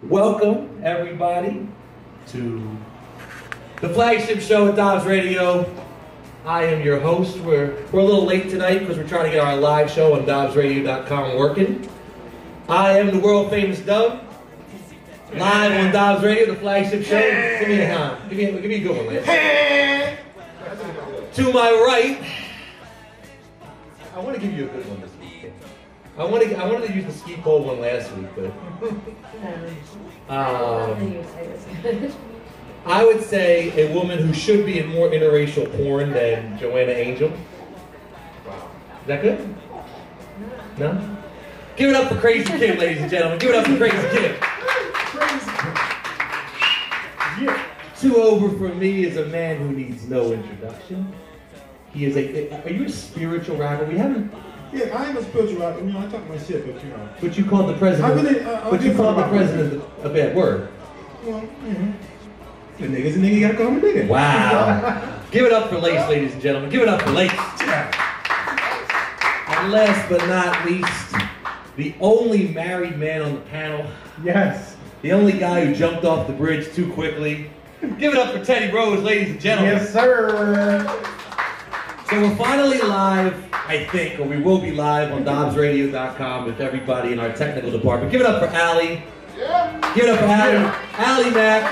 Welcome, everybody, to the flagship show at DobbsRadio. I am your host. We're a little late tonight because we're trying to get our live show on DobbsRadio.com working. I am the world famous Dub, live on Dobbs Radio, the flagship show. Give me a hand. Give me a good one, Lance. To my right, I want to give you a good one this week. I wanted to use the ski pole one last week, but I would say a woman who should be in more interracial porn than Joanna Angel. Wow. Is that good? No? Give it up for Crazy Kim, ladies and gentlemen. Give it up for Crazy Kim. Yeah. Two over for me is a man who needs no introduction. He is are you a spiritual rapper? We haven't. Yeah, I am a spiritual rapper. You know, I talk my shit, but you know. But you called the president. But you called the president a bad word. Well, the nigga's a nigga. You gotta call him a nigga. Wow. Give it up for Lace, ladies and gentlemen. Give it up for Lace. And last but not least, the only married man on the panel. Yes. The only guy who jumped off the bridge too quickly. Give it up for Teddy Rose, ladies and gentlemen. Yes, sir. So we're finally live, I think, or we will be live on DobbsRadio.com with everybody in our technical department. Give it up for Allie. Yeah. Give it up for Allie Mack.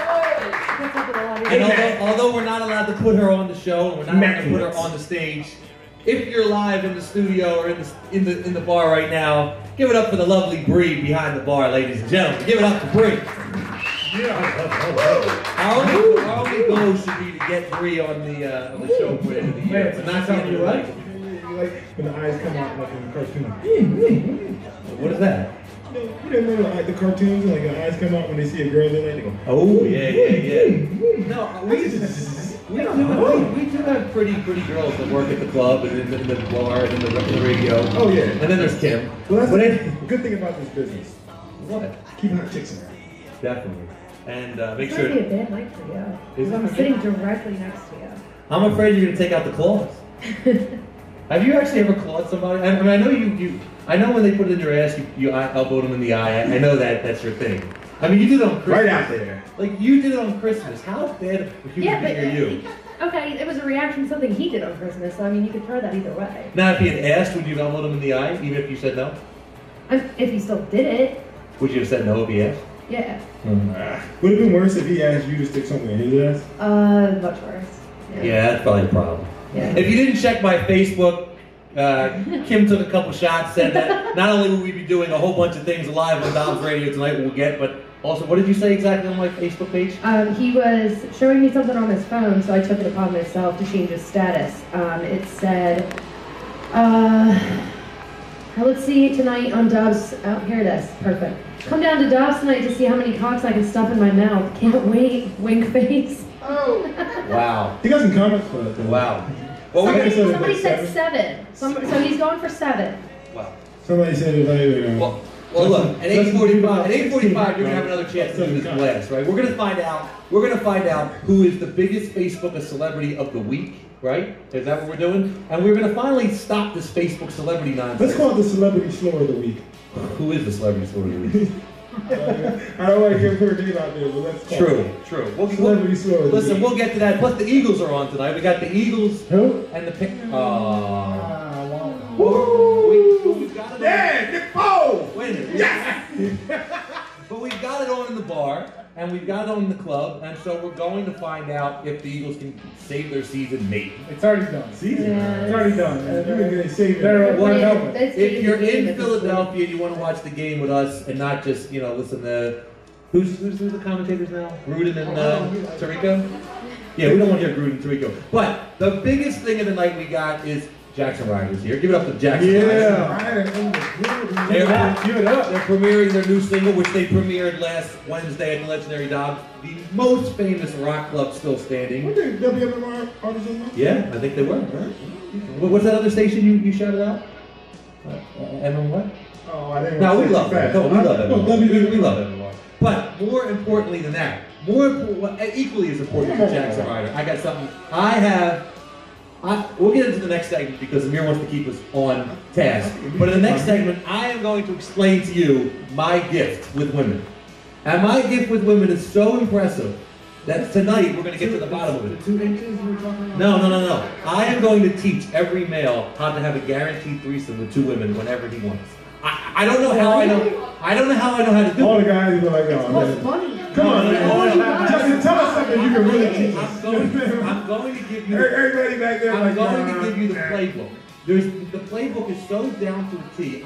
And although we're not allowed to put her on the show, and we're not allowed to put her on the stage, if you're live in the studio or in the bar right now, give it up for the lovely Bree behind the bar, ladies and gentlemen. Give it up for Bree. Our only goal should be to get Bree on the show for the end of the year. But not something you like. You like when the eyes come out like in the cartoon. What is that? You remember like the cartoons, like the eyes come out when they see a girl, they go. Oh yeah. No, we do have pretty girls that work at the club and in the bar and in the radio. Oh yeah. And then there's Kim. Well, that's the good thing about this business. What? Keep hot chicks around. Definitely. And make it's sure. It's be a bad night for you. I'm sitting directly next to you. I'm afraid you're gonna take out the claws. Have you actually ever clawed somebody? I mean, I know you. I know when they put it in your ass, you elbowed them in the eye. I know that's your thing. I mean, you did it on Christmas. Right out there. Like, you did it on Christmas. How bad of a human being are you? Okay, it was a reaction to something he did on Christmas, so I mean, you could throw that either way. Now, if he had asked, would you have elbowed him in the eye, even if you said no? If he still did it. Would you have said no if he asked? Yeah. Would it have been worse if he asked you to stick something in his ass? Much worse. Yeah, that's probably a problem. Yeah. If you didn't check my Facebook, Kim took a couple shots, said that not only will we be doing a whole bunch of things live on Dobbs Radio tonight, we'll get, but also, what did you say exactly on my Facebook page? He was showing me something on his phone, so I took it upon myself to change his status. It said, let's see tonight on Dobbs, here it is, perfect. Come down to Dobbs tonight to see how many cocks I can stuff in my mouth. Can't wait, wink face. Oh. Wow. He got some comments for that. Wow. Well, somebody said 7, so he's going for 7. Wow. Somebody said it like, well, look, at 8:45, you're gonna have another chance to do this blast, right? We're gonna find out who is the biggest Facebook celebrity of the week, right? Is that what we're doing? And we're gonna finally stop this Facebook celebrity nonsense. Let's call it the celebrity slur of the week. Who is the celebrity slur of the week? I don't want to give her a name out there, but let's call it. True. Celebrity slur of the week. Listen, we'll get to that. Plus, the Eagles are on tonight. We got the Eagles. Who? And the Woo! Yeah, Nick Foles! Wait a minute. Yes! But we've got it on in the bar, and we've got it on in the club, and so we're going to find out if the Eagles can save their season, maybe. It's already done. Season? Yeah. It's already done. They saved it. If you're in Philadelphia and you want to watch the game with us and not just, listen to, who's the commentators now? Gruden and Tirico? Yeah, we don't want to hear Gruden and Tirico. But the biggest thing of the night we got is Jackson Riders here. Give it up to Jackson Riders. They're premiering their new single, which they premiered last Wednesday at the legendary Dobbs, the most famous rock club still standing. Were they WMMR artists in there? Yeah, I think they were. What's that other station you shouted out? MM what? Oh, I didn't. No, we love it. We love it. We love it. But more importantly than that, equally as important to Jackson Rider, I got something. We'll get into the next segment because Amir wants to keep us on task. But in the next segment, I am going to explain to you my gift with women. And my gift with women is so impressive that tonight we're going to get to the bottom of it. 2 inches we're talking about? No. I am going to teach every male how to have a guaranteed threesome with 2 women whenever he wants. I don't know how I know. I don't know how I know how to do it. All the guys are like, oh, What's man. funny? Come on, man. Justin, tell us something you can really teach us. I'm going to give you. Everybody back there. I'm going to give you the playbook. The playbook is so down to a T.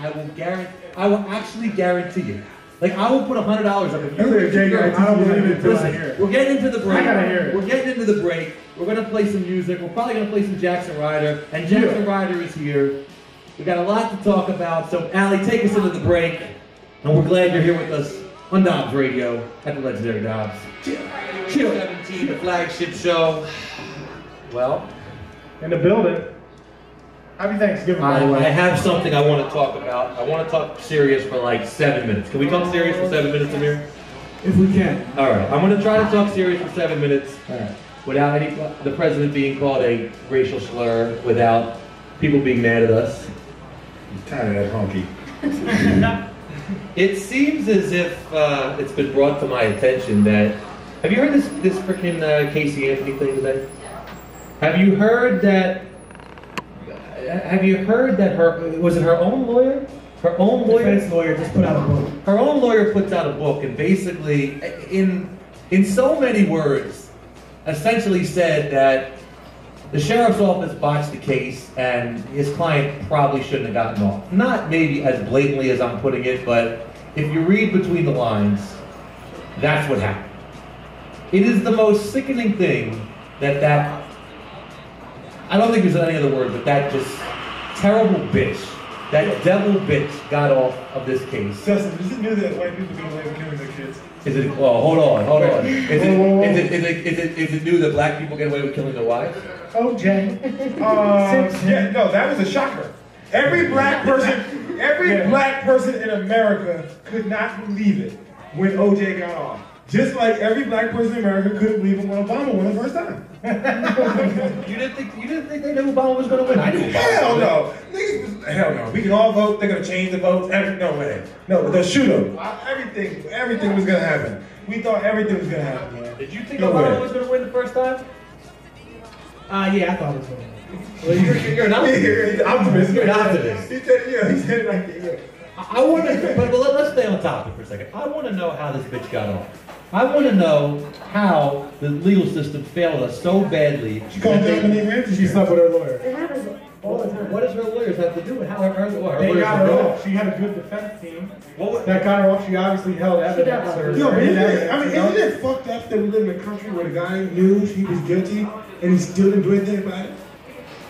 I will actually guarantee you. Like I will put $100 up if you. I don't believe it until I hear it. We're getting into the break. I gotta hear it. We're getting into the break. We're gonna play some music. We're probably gonna play some Jackson Ryder, and Jackson Ryder is here. We got a lot to talk about. So Allie, take us into the break, and we're glad you're here with us on Dobbs Radio at the legendary Dobbs. Chill 17, the flagship show. Well, in the building. Happy Thanksgiving, by the way. I have something I want to talk about. I want to talk serious for like 7 minutes. Can we talk serious for 7 minutes, Amir? If we can. All right. I'm going to try to talk serious for 7 minutes without the president being called a racial slur, without people being mad at us. Kind of that honky. It seems as if it's been brought to my attention that. Have you heard this freaking Casey Anthony thing today? Have you heard that? Have you heard that was it her own lawyer? Her own lawyer? Defense lawyer just put out a book. Her own lawyer puts out a book and basically, in so many words, essentially said that the sheriff's office botched the case and his client probably shouldn't have gotten off. Not maybe as blatantly as I'm putting it, but if you read between the lines, that's what happened. It is the most sickening thing that I don't think there's any other word, but that just terrible bitch, that devil bitch got off of this case. Justin, is it new that white people get away with killing their kids? Is it? Oh, hold on. Is it new that black people get away with killing their wives? OJ. Yeah, no, that was a shocker. Every black person in America could not believe it when OJ got off. Just like every black person in America couldn't believe it when Obama won the first time. You didn't think they knew Obama was going to win? I knew Obama. Hell no. Hell no. We can all vote. They're going to change the votes. No way. No, they'll shoot them. Everything was going to happen. We thought everything was going to happen, man. Did you think Obama was going to win the first time? Yeah, I thought it was going to win. Well, you're an optimist. You're an optimist. You're an optimist. He said it like that. I want to, but let's stay on topic for a second. I want to know how this bitch got off. I want to know how the legal system failed us so badly. She called Dominique Ramsey. She slept with her lawyer. It happens all the time. What does her lawyers have to do with how her They got her off. She had a good defense team. That got her off. She obviously held evidence. Yo, but isn't it fucked up that we live in a country where the guy knew he was guilty and he still didn't do anything about it?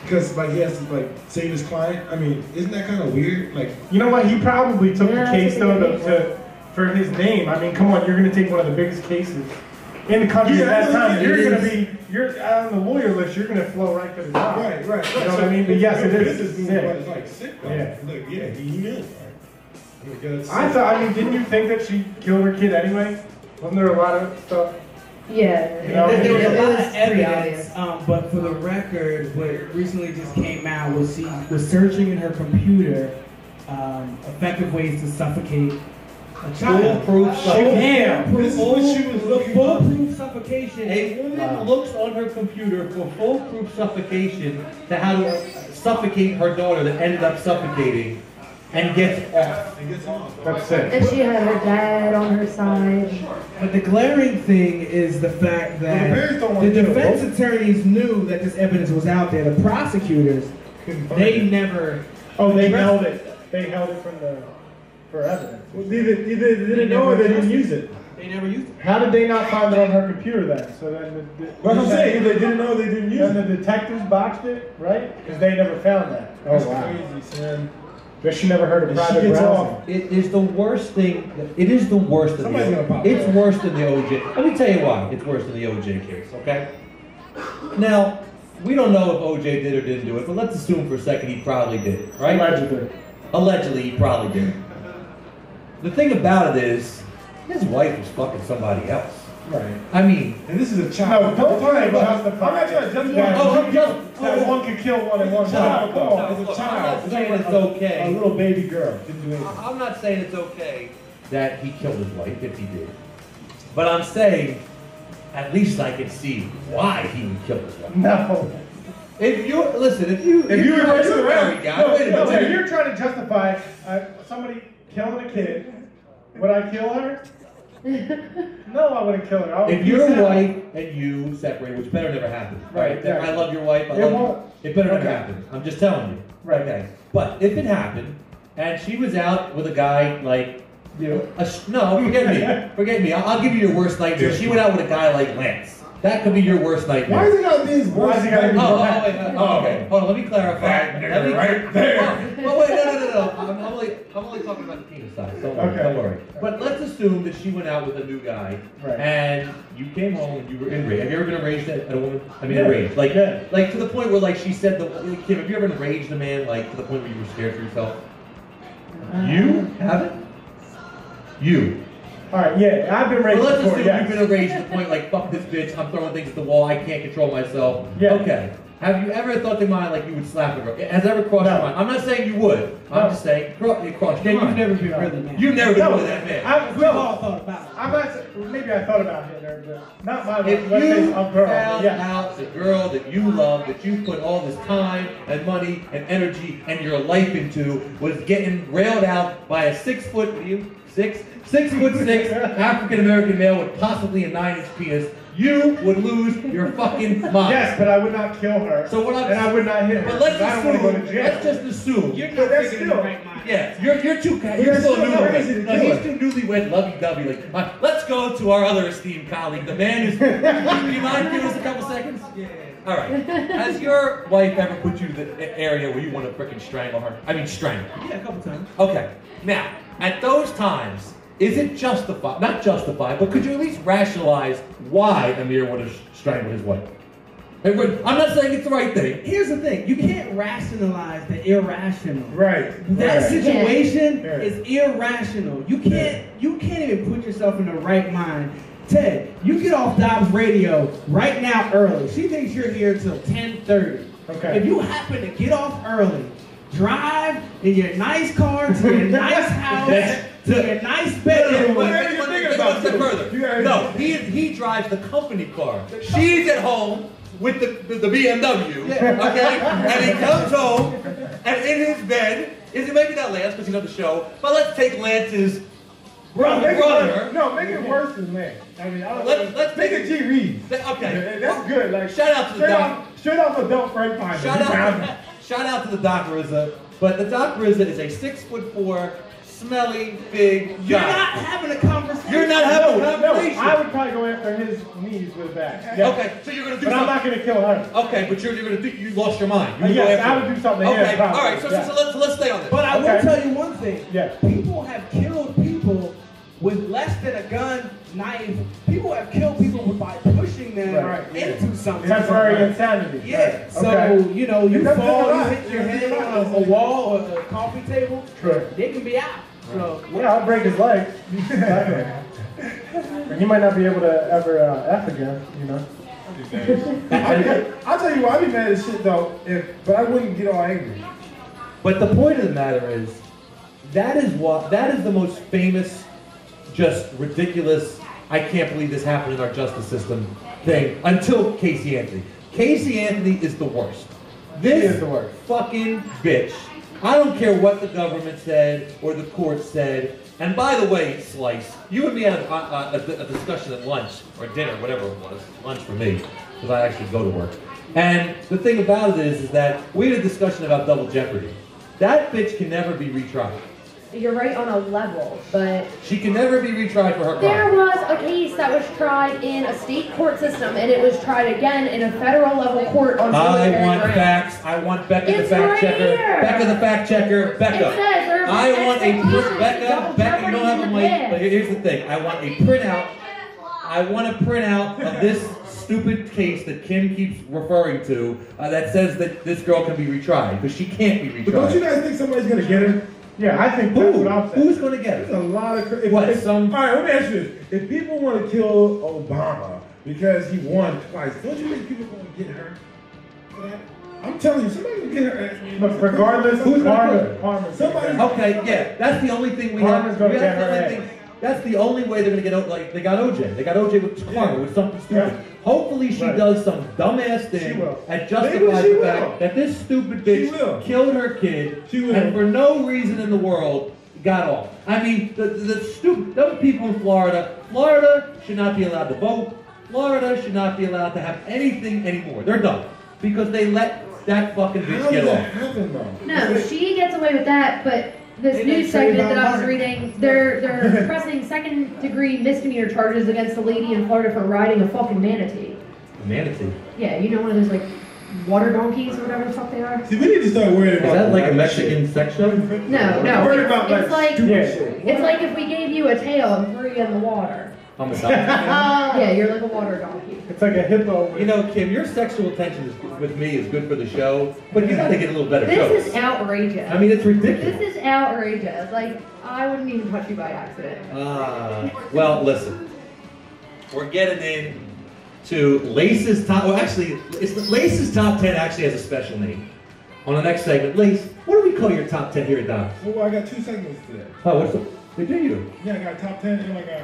Because like he has to save his client. I mean, isn't that kind of weird? Like, you know what? He probably took the case though for his name. I mean, come on, you're going to take one of the biggest cases in the country at that time. You're on the lawyer list. You're going to flow right to the top. Right. You know what I mean? But yes, it is sick. It's like sick. Though. Yeah, he knew. I mean, didn't you think that she killed her kid anyway? Wasn't there a lot of stuff? Yeah. You know, there was a lot of pretty evidence, but for the record, what recently just came out was she was searching in her computer effective ways to suffocate a child. Foolproof suffocation. This is what she was looking for. Foolproof suffocation. A woman looks on her computer for foolproof suffocation to how to suffocate her daughter that ended up suffocating and gets off. That's it. And she had her dad on her side. But the glaring thing is the fact that the defense attorneys knew that this evidence was out there. The prosecutors, they never. Oh, they held it. They held it for evidence. Well, either they didn't know or they didn't use it. They never used it. How did they not find it on her computer then? So then What I'm saying, if they didn't know, they didn't use it. And the detectives botched it, right? Because they never found that. That's crazy, son. But she never heard of private browsing. It is the worst thing. It is the worst of Somebody's gonna pop It's that. worse than the OJ. Let me tell you why it's worse than the OJ case, okay? Now, we don't know if OJ did or didn't do it, but let's assume for a second he probably did, right? Allegedly. Allegedly, he probably did. The thing about it is, his wife was fucking somebody else. Right. I mean, And this is a child. No, don't try to I'm justify not trying to justify. that one could kill one at one time. Come on, it's a I'm child. not saying it's okay. A little baby girl didn't do anything. I'm not saying it's okay that he killed his wife, if he did. But I'm saying, at least I can see why he would kill his wife. No. If you listen, if you were a married guy, wait a minute. If you're trying to justify somebody killing a kid, would I kill her? No, I wouldn't kill her. If your wife and you separate, which better never happen, right? Yeah. I love your wife. I love you. It better never happen. I'm just telling you. Right. Okay. But if it happened, and she was out with a guy like you, no, forget me. I'll give you your worst nightmare. She went out with a guy like Lance. That could be your worst nightmare. Why is it gotta be his worst nightmare? Okay. Hold on, let me clarify. Right there. Oh, wait, no. I'm only talking about the penis side. Don't worry. But let's assume that she went out with a new guy, and you came home and you were enraged. Have you ever been enraged at a woman? I mean, enraged. Like to the point where, like, she said, Kim, have you ever enraged a man, like, to the point where you were scared for yourself? You haven't? You. All right, yeah, I've been raised let's before, assume you've been enraged to the point like, fuck this bitch, I'm throwing things at the wall, I can't control myself. Yeah. Okay. Have you ever thought in mind like you would slap a girl? Has it ever crossed your mind? I'm not saying you would. I'm just saying it crossed your mind. You've never been really mad. You've never been with that man. We've all thought about it. I'm not, maybe I thought about hitting her, but not my If you found out the girl that you love, that you put all this time and money and energy and your life into, was getting railed out by a 6 foot, what are you? 6'6" African American male with possibly a 9-inch penis, you would lose your fucking mind. Yes, but I would not kill her. So what I'm, and I would not hit her. But let's I don't want to go to jail. Let's just assume. You're not thinking in the right mind. Yeah, you're too newlywed. No, he's too newlywed, lovey-dovey. Like, let's go to our other esteemed colleague. The man is. Do you mind giving us a couple seconds? Yeah. All right. Has your wife ever put you to the area where you want to frickin' strangle her? I mean, strangle. Yeah, a couple times. Okay. Now, at those times, is it justified? Not justified, but could you at least rationalize why Amir would have strangled his wife? I'm not saying it's the right thing. Here's the thing: you can't rationalize the irrational. Right. That situation is irrational. You can't even put yourself in the right mind. Ted, you get off Dobbs Radio right now early. She thinks you're here till 10:30. Okay. If you happen to get off early, drive in your nice car to your nice house, to your nice bedroom. No, he drives the company car. She's at home with the BMW, okay? And he comes home, and in his bed, is it maybe not Lance, because you know the show, but let's take Lance's brother. No, make it worse than Lance. I mean, let's make it G. Reed. Okay. That's good. Like, shout out to the doc. Straight off adult Frank Finder. Shout out to the Doc RZA. But the Doc RZA is a 6'4", smelly, big guy. You're not having a conversation. You're not having a conversation. No, I would probably go after his knees with that. Yeah. Okay, so you're going to do something. But I'm not going to kill her. Okay, but you're going to do, you lost your mind. You yes, I would do something. Okay, all right, so let's stay on this. But I will tell you one thing. Yeah. People have killed people with less than a gun, knife. People have killed people by pushing them into something. Temporary insanity. Yeah. Right. So, you know, you fall, you hit your head on a wall or a coffee table, they can be out. So, yeah, I'll break his leg. He might not be able to ever F again, you know. I'll tell you what, I'd be mad as shit though, but I wouldn't get all angry. But the point of the matter is, that is the most famous, just ridiculous, I can't believe this happened in our justice system thing, until Casey Anthony. Casey Anthony is the worst. This is the worst. Fucking bitch. I don't care what the government said or the court said. And by the way, Slice, you and me had a discussion at lunch, or dinner, whatever it was. Lunch for me, because I actually go to work. And the thing about it is that we had a discussion about double jeopardy. That bitch can never be retried. You're right on a level, but... She can never be retried for her crime. There was a case that was tried in a state court system, and it was tried again in a federal level court on military I want grounds. facts. I want Becca the fact checker. Becca the fact checker. Becca. It says I want a Becca, you don't have a mic, but here's the thing. I want a printout. I want a printout of this stupid case that Kim keeps referring to that says that this girl can be retried, because she can't be retried. But don't you guys think somebody's going to get her? Yeah, I think that's what I'm saying. Who's going to get her? There's a lot of... What, all right, let me ask you this. If people want to kill Obama because he won twice, don't you think people are going to get her for that? I'm telling you, somebody will get her. But regardless, who's karma. Somebody. Okay, yeah, that's the only thing we have. Karma's going to get her ass. That's the only way they're gonna get like they got OJ. They got OJ with karma, with something stupid. Yeah. Hopefully she does some dumbass thing and justifies the fact that this stupid bitch killed her kid and for no reason in the world got off. I mean, the stupid, those people in Florida should not be allowed to vote. Florida should not be allowed to have anything anymore. They're done because they let that fucking bitch get off. No, she gets away with that, but this news segment that I was reading, they're pressing second-degree misdemeanor charges against a lady in Florida for riding a fucking manatee. A manatee? Yeah, you know one of those like water donkeys or whatever the fuck they are? See, we need to start worrying about Is that like a Mexican sex show? No. It's like if we gave you a tail and threw you in the water. On the side? Yeah, you're like a water donkey. It's like a hippo. You know, Kim, your sexual tension with me is good for the show, but you gotta get a little better jokes. This is outrageous. I mean, it's ridiculous. This is outrageous. Like, I wouldn't even touch you by accident. Well, listen. We're getting in to Lace's top. Well, actually, Lace's top 10 actually has a special name. On the next segment, Lace, what do we call your top 10 here at Dobbs? Well, I got 2 segments today. Oh, what's the? They do you? Yeah, I got top 10 and I got.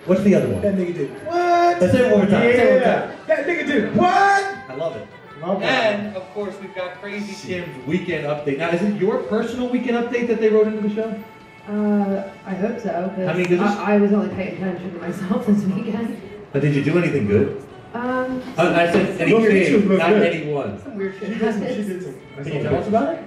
What's the other one? That nigga did what? Let's say it one more time. Yeah. That nigga did what? I love it. And, of course, we've got Crazy Kim's weekend update. Now, is it your personal weekend update that they wrote into the show? I hope so. I mean, I was only paying attention to myself this weekend. But did you do anything good? I said anything, not anyone. Some weird shit. She did some. Can you tell us about it?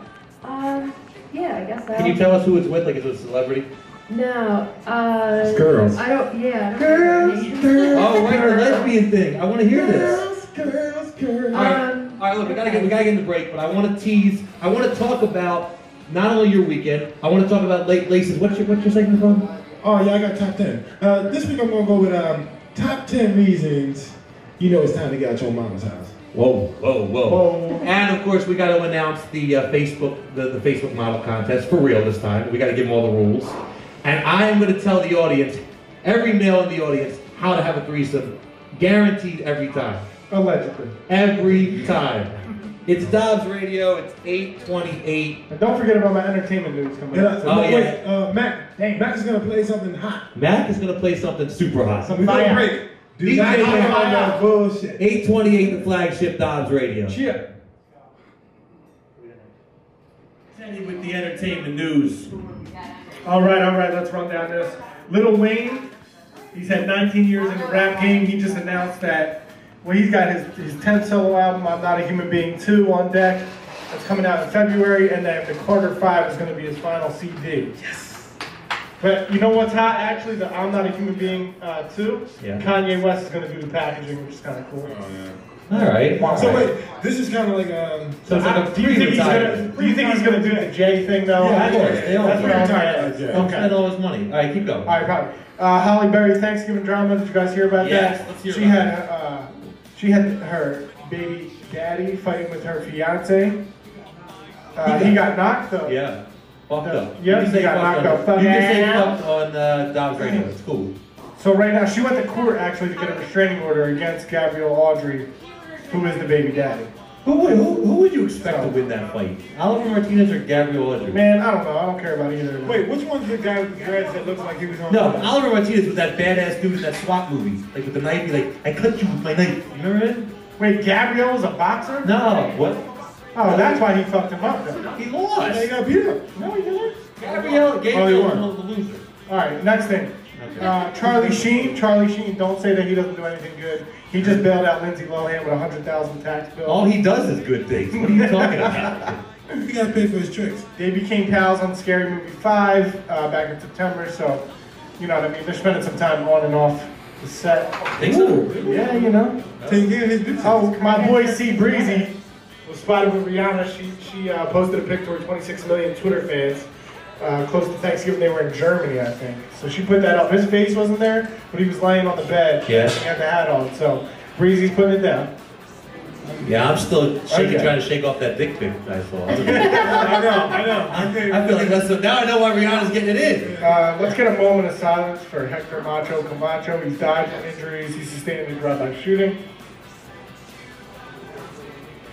Yeah, I guess so. Can you tell us who it's with? Like, is it a celebrity? No, It's girls. I don't, yeah. Girls. Oh, right, the lesbian thing. I want to hear this. Girls. All right, look, we gotta get in the break, but I want to tease. I want to talk about not only your weekend. I want to talk about Laces. What's your segment from? Oh yeah, I got top 10. This week I'm gonna go with top 10 reasons you know it's time to get out your mama's house. Whoa. And of course, we got to announce the Facebook model contest for real this time. We got to give them all the rules. And I am going to tell the audience, every male in the audience, how to have a threesome, guaranteed every time. Allegedly. Every time. It's Dobbs Radio. It's 8:28. And don't forget about my entertainment news coming up. Wait, Mac is gonna play something hot. Mac is going to play something super hot. We're gonna break. Do not talk about that bullshit. 8:28, the flagship Dobbs Radio. Cheer. Teddy with the entertainment news. All right, let's run down this. Lil Wayne, he's had 19 years in the rap game. He just announced that, well, he's got his 10th solo album, I'm Not a Human Being 2, on deck. That's coming out in February, and then the Carter 5 is going to be his final CD. Yes! But you know what's hot, actually? The I'm Not a Human Being 2? Yeah. Kanye West is going to do the packaging, which is kind of cool. Oh, yeah. All right. So wait, this is kind of like So it's like a do you think he's gonna do the J thing though? Yeah, of course. That's what I'm talking about. Don't spend all his money. All right, keep going. All right, probably. Holly Berry Thanksgiving drama. Did you guys hear about that? Let's hear she had her baby daddy fighting with her fiance. He got knocked up. Yeah. Fucked up. Yeah, he got knocked up. You can say fucked on Dobbs Radio. It's cool. So right now, she went to court actually to get a restraining order against Gabrielle Audrey, who is the baby daddy. Who would you expect to win that fight? Oliver Martinez or Gabrielle Audrey? Man, I don't know. I don't care about either. Wait, which one's the guy with the dreads that looks like he was on? No, Oliver Martinez was that badass dude in that SWAT movie. Like with the knife, he's like, I cut you with my knife. You remember him? Wait, Gabrielle was a boxer? No, what? Oh, that's why he fucked him up then. He lost. He got beat up. No, he didn't. Gabrielle was the loser. Alright, next thing. Okay. Charlie Sheen, don't say that he doesn't do anything good. He just bailed out Lindsay Lohan with a $100,000 tax bill. All he does is good things. What are you talking about? He got to pay for his tricks. They became pals on Scary Movie 5 back in September, so, you know what I mean? They're spending some time on and off the set. Think so? Yeah, you know. Taking care of his business. Oh, my boy C. Breezy was spotted with Rihanna. She posted a pic to her 26 million Twitter fans. Close to Thanksgiving, they were in Germany, I think. So she put that up. His face wasn't there, but he was laying on the bed. Yeah. He had the hat on. So Breezy's putting it down. Yeah, I'm still trying to shake off that dick pic I saw. I know. I feel like that's now I know why Rihanna's getting it in. Let's get a moment of silence for Hector Macho Camacho. He's died from injuries he sustained in a drive-by shooting.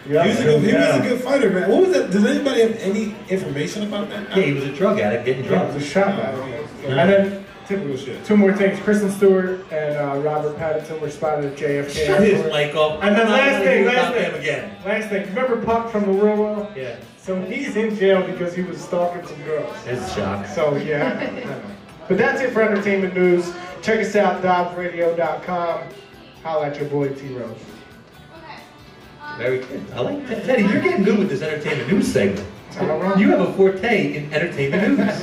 Yep. He was a good fighter, man. What was that? Does anybody have any information about that? Yeah, he was a drug addict getting drugs. He was a shot at him. And then Typical shit. Two more things. Kristen Stewart and Robert Pattinson were spotted at JFK. Shut his mic off. And then last thing. Again. Last thing. Remember Puck from The Real World? Yeah. So he's in jail because he was stalking some girls. It's a shock. So yeah. But that's it for entertainment news. Check us out, DobbsRadio.com. Holla at your boy T-Rose. Very good. I like that. Teddy, you're getting good with this entertainment news segment. You have a forte in entertainment news.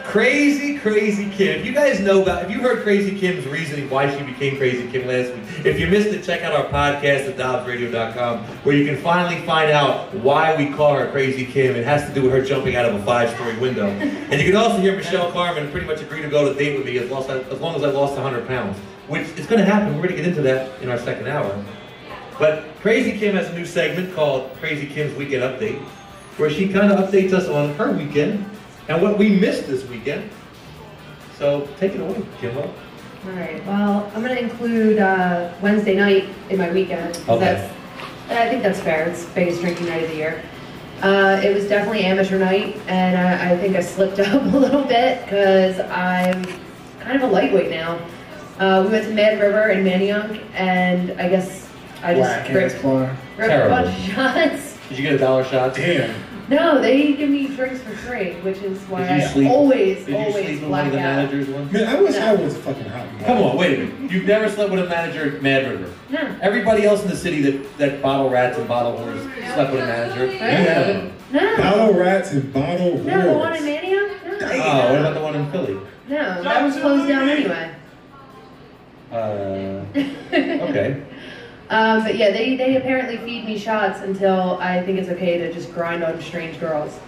Crazy Kim. You guys know if you heard Crazy Kim's reasoning why she became Crazy Kim last week, if you missed it, check out our podcast at DobbsRadio.com, where you can finally find out why we call her Crazy Kim. It has to do with her jumping out of a 5-story window. And you can also hear Michelle Carmen pretty much agree to go to date with me as long as I lost 100 pounds, which is going to happen. We're going to get into that in our second hour. But Crazy Kim has a new segment called Crazy Kim's Weekend Update, where she kind of updates us on her weekend and what we missed this weekend. So take it away, Kimbo. All right. Well, I'm going to include Wednesday night in my weekend. Okay. I think that's fair. It's the biggest drinking night of the year. It was definitely amateur night, and I think I slipped up a little bit because I'm kind of a lightweight now. We went to Mad River in Manayunk, and I guess I just ripped a bunch of shots. Did you get $1 shots? Damn. No, they give me drinks for free, which is why I always sleep with one of the managers once? Man, I wish I was fucking hot. Come on, wait a minute. You've never slept with a manager at Mad River? No. Everybody else in the city that bottle rats and bottle whores slept with a manager. You haven't. No. Bottle rats and bottle whores. No, the one in Manayunk? No. Oh, what about the one in Philly? No, that was closed down anyway. Okay. But yeah, they apparently feed me shots until I think it's okay to just grind on strange girls.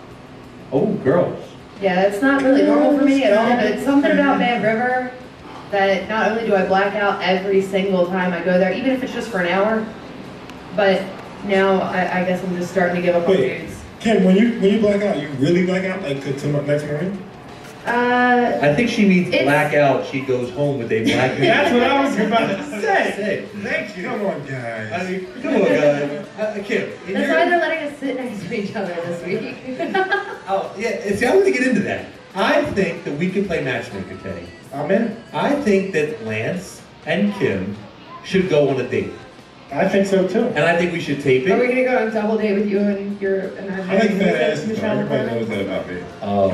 Oh, girls. Yeah, it's not really normal for me at all, but it's something about Mad River that not only do I black out every single time I go there, even if it's just for an hour, but now I guess I'm just starting to give up on dudes. Kim, when you black out, you really black out like to next morning? I think she means blackout. She goes home with a black man. That's what I was about to say. Thank you. Come on, guys. I mean, come on, guys. Kim. That's why they're letting us sit next to each other this week. Oh, yeah. See, I want to get into that. I think that we can play matchmaker, Teddy. Amen. I think that Lance and Kim should go on a date. I think so too. And I think we should tape it. Are we going to go on a double date with you and your imaginary I like fat asses. Michelle Everybody Carmen? knows that about me. Oh,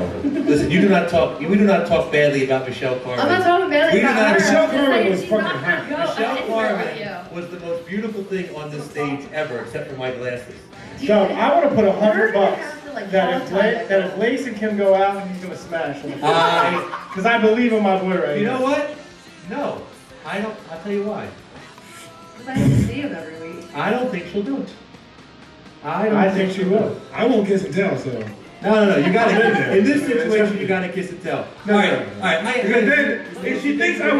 listen, we do not talk badly about Michelle Carmen. I'm not talking badly about her. Michelle I'm just Carmen saying was she's fucking not hot. gonna go Michelle anywhere with you. Carmen was the most beautiful thing on this stage ever, except for my glasses. Dub, I want to put $100 You're gonna have to, like, that if Lace and Kim go out, he's gonna smash them. Because I believe in my boy right You now. know what? No, I don't. I'll tell you why. Because I have to see him every week. I don't think she'll do it. I think she will. I won't kiss and tell, so. No. You gotta. In this situation, you gotta kiss and tell. All right. Because then, if she thinks that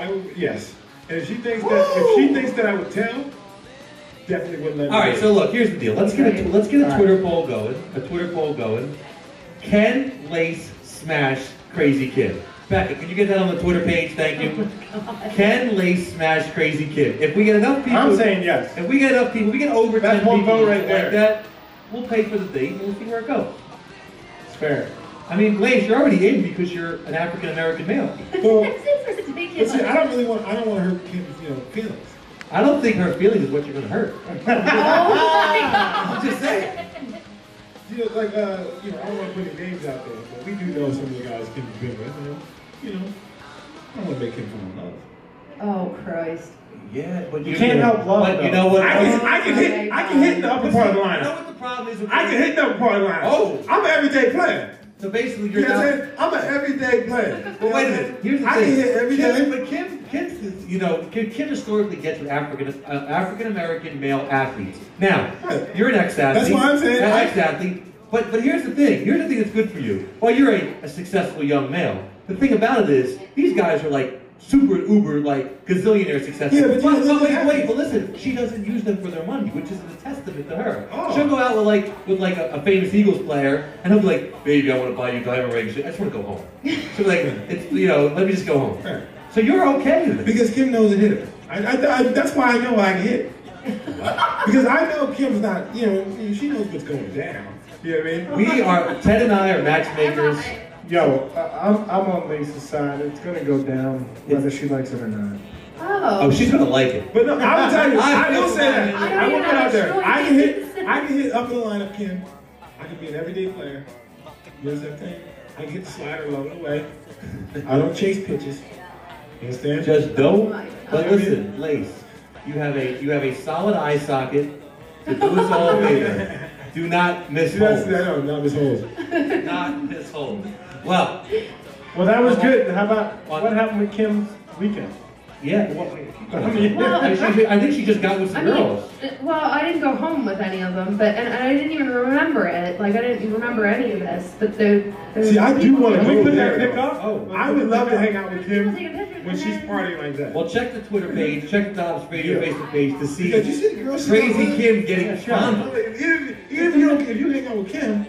I would, yes. And if she thinks that I would tell, definitely wouldn't let me. All right. So look, here's the deal. Let's get a Twitter poll going. Can Lace smash Crazy Kim? Becca, can you get that on the Twitter page? Thank you. Can Lace smash Crazy Kim? If we get enough people, I'm saying yes. If we get enough people, we get over 10 That's people one vote right like there. that, we'll pay for the date and we'll see where it goes. It's fair. I mean, Lace, you're already in because you're an African American male. Well, It's ridiculous. see, I don't want to hurt Kim's, feelings. I don't think her feelings is what you're going to hurt. Oh my God. I'm just saying. I don't want to put any names out there, but we do know some of the guys Kim's been with. I don't want to make him fall in love. Oh Christ. Yeah, but You can't help love, But you though. know what? I can hit the upper part of the You know lineup. what the problem is? I can hit the upper part of the lineup. Oh. I'm an everyday player. So basically, You you're know what I'm not. saying? I'm an everyday player. But wait a minute. Here's the I thing. can hit every day. But Kim historically gets with African American male athletes. Now, you're an ex-athlete. That's what I'm saying. An ex-athlete. But here's the thing. Here's the thing that's good for you. Well, you're a successful young male. The thing about it is, these guys are like super uber like gazillionaire successful. Yeah, but but listen, she doesn't use them for their money, which is a testament to her. Oh. She'll go out with a famous Eagles player, and he'll be like, "Baby, I want to buy you diamond rings. I just want to go home." She'll be like, "It's let me just go home." Right. So you're okay with it. Because Kim knows a hitter. That's why I know I can hit. Because I know Kim's not, she knows what's going down. You know what I mean? Ted and I are matchmakers. Yo, I'm on Lisa's side. It's gonna go down whether she likes it or not. Oh, she's gonna like it. But no, I will tell you, I will say that. I I will don't put out there. even I can hit up in the lineup, Kim. I can be an everyday player. You know what I'm saying? I can hit the slider along the way. I don't chase pitches. You understand? Just don't. But listen, Lace, you have a solid eye socket to do us all favor. Do not miss holes. No, not miss holes. Not miss holes. Well, that was good. How about what happened with Kim's weekend? Yeah. Well, I think she just got with some girls. Well, I didn't go home with any of them, and I didn't even remember it. Like I didn't remember any of this. But see, I do want to Can we go put there. that pic up? Oh, I would love to hang out with Kim when she's partying like that. well, check the Twitter page, check the DobbsRadio Facebook page to see Because you see the girls Crazy Kim getting shot. Even if you hang out with Kim,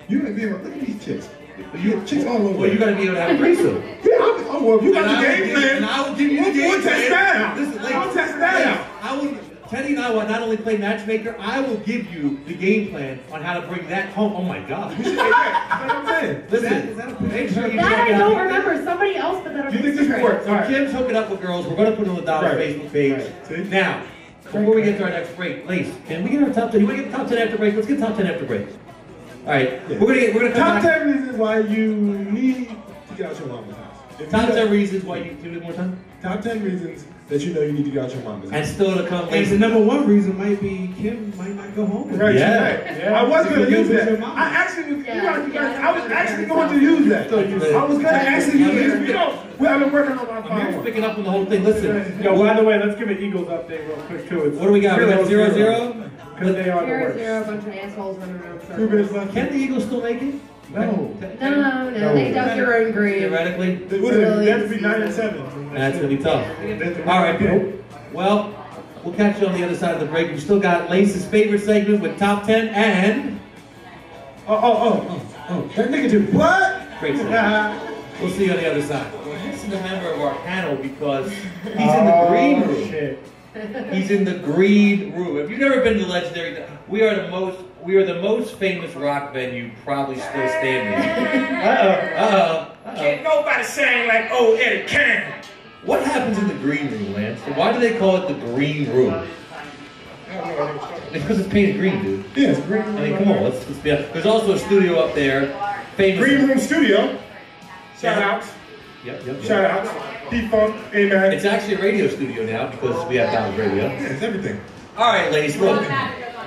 you're gonna be able to look at these chicks. You chicks all over. Well, you gotta be able to have a threesome. Yeah, well, you got the game plan. And I will give you the game We'll test that out. Listen, We'll test that out. Teddy and I will not only play matchmaker, I will give you the game plan on how to bring that home. Oh my God. That's what I'm saying. Listen, make sure you that check I don't out. remember. Somebody else put that on You think this Instagram. works? So Kim's hooking up with girls. We're going to put it on the Dobbs Facebook page. Right. Now, before we get to our next break, Lace, can we get our top 10? You want to get the top 10 after break? Let's get top 10 after break. All right, we're gonna come top back. 10 reasons why you need to get out your mama's house. Top 10 reasons why you do it more time. Top 10 reasons that you know you need to get out your mama's house. And still to come. And the number one reason might be Kim might not go home. Right, Yeah. I was going to use that. your mama. I actually was, I was actually going to use that. I was going to actually use it. You know, I've been working on my Amir's phone. picking up on the whole thing. Listen, Yo, by the way, let's give an Eagles update real quick too. It's what do we got? We got 0-0. Because they are the 0-0, worst. a bunch of assholes running around. 2 minutes left. Can the Eagles still make it? No. No, they dug their own grave. Theoretically, What is it? They have to be 9 and 7. that's gonna be tough. All right, people. Well, we'll catch you on the other side of the break. We've still got Lace's favorite segment with top 10 and That nigga did what? great segment. We'll see you on the other side. This is a member of our panel because he's in the green room. Shit. He's in the green room. If you've never been to Legendary, we are the most famous rock venue probably still standing. Can't nobody sing like old Eddie Kane. What happens in the green room, Lance? Why do they call it the green room? It's because it's painted green, dude. Yeah, it's green room. I mean, come on, let's be honest. There's also a studio up there, famous. Green Room Studio. Shout out. Yep. Shout out. P-Funk, Amen. It's actually a radio studio now because we have DobbsRadio. Yeah, it's everything. All right, ladies, look.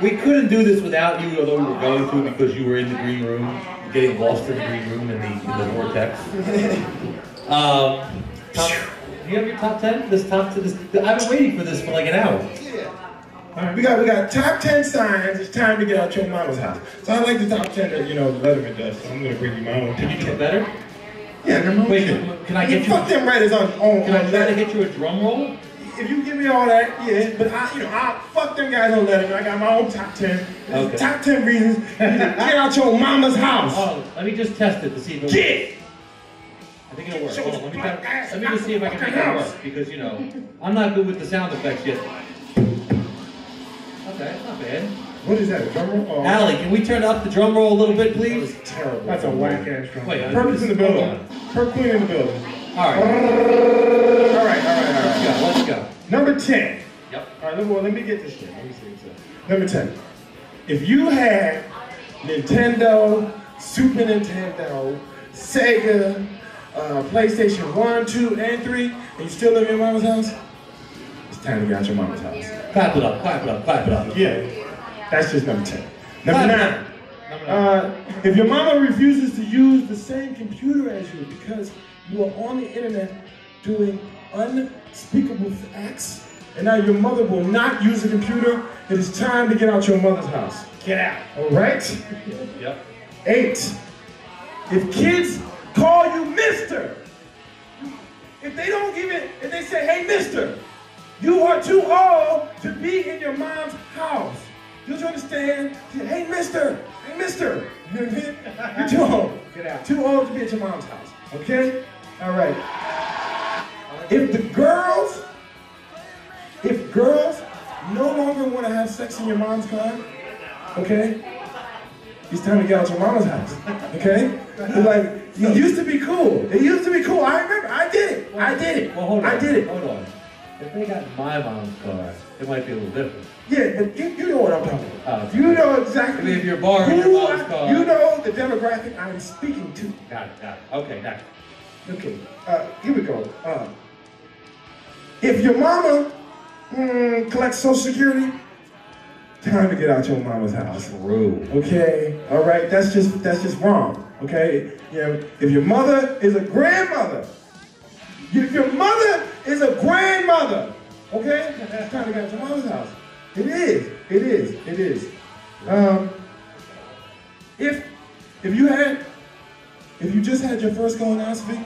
We couldn't do this without you, although we were going to because you were in the green room, getting lost in the green room in the vortex. Do you have your top 10? I've been waiting for this for like an hour. All right, we got top 10 signs it's time to get out your mama's house. So I like the top 10 that, Letterman does, so I'm going to bring you my own. Can you get better? Yeah, I got my own. Wait, can I get you? Fuck them writers on Can I try to Letterman. get you a drum roll? If you give me all that, yeah, but I fuck them guys on Letterman. I got my own top 10. Okay. Top 10 reasons you need to get out your mama's house. Oh, let me just test it to see if it works. Get! I think it'll work. Hold on, let me just see if I can make it work because I'm not good with the sound effects yet. Okay, not bad. What is that, a drum roll? Oh, Allie, can we turn up the drum roll a little bit, that please? was terrible. That's a whack ass drum. Wait, Perkins in the hold building. on. Perk Queen in the building. All right, All right. let's go. Number 10. Yep. All right, let me get this shit. Let me see what's up. Number 10. If you had Nintendo, Super Nintendo, Sega, PlayStation 1, 2, and 3, and you still live in your mama's house, it's time to get out your mama's house. Clap it up. Yeah, that's just number 10. Number Clap 9. If your mama refuses to use the same computer as you because you are on the internet doing unspeakable acts, and now your mother will not use the computer, it is time to get out your mother's house. Get out, all right? Yep. 8. If kids call you mister, if they say, hey, mister, you are too old to be in your mom's house. Don't you understand? Hey, mister. You know what I mean? You're too old. Get out. Too old to be at your mom's house. Okay? All right. If girls no longer want to have sex in your mom's car, okay? it's time to get out your mama's house. Okay? It's like, it used to be cool. It used to be cool. I remember. I did it. I did it. Well, hold on. I did it. Hold on. If they got my mom's car, it might be a little different. Yeah, but you know what I'm talking about. Okay. You know exactly. I mean, if you're borrowing your mom's car. You know the demographic I'm speaking to. Got it. Okay, got it. Okay, here we go. If your mama collects Social Security, time to get out your mama's house. True. Okay, all right, that's just wrong. Okay, you know, if your mother is a grandmother, if your mother is a grandmother, okay, it's time to get out your mama's house. It is. If you just had your first colonoscopy,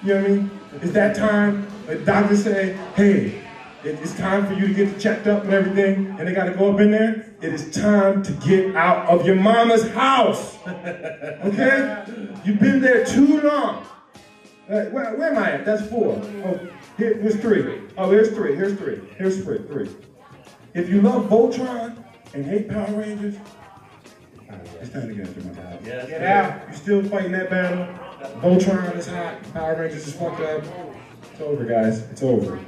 you know what I mean? It's that time, the doctor say, hey, it's time for you to get checked up and everything, and they gotta go up in there. It is time to get out of your mama's house. Okay? You've been there too long. Where am I at? That's 4. Oh, here's 3. Oh, here's 3. Here's 3. If you love Voltron and hate Power Rangers, it's time to get out your mama's house. Yeah, Get out. You're still fighting that battle. Voltron is hot. Power Rangers is fucked up. It's over, guys. It's over.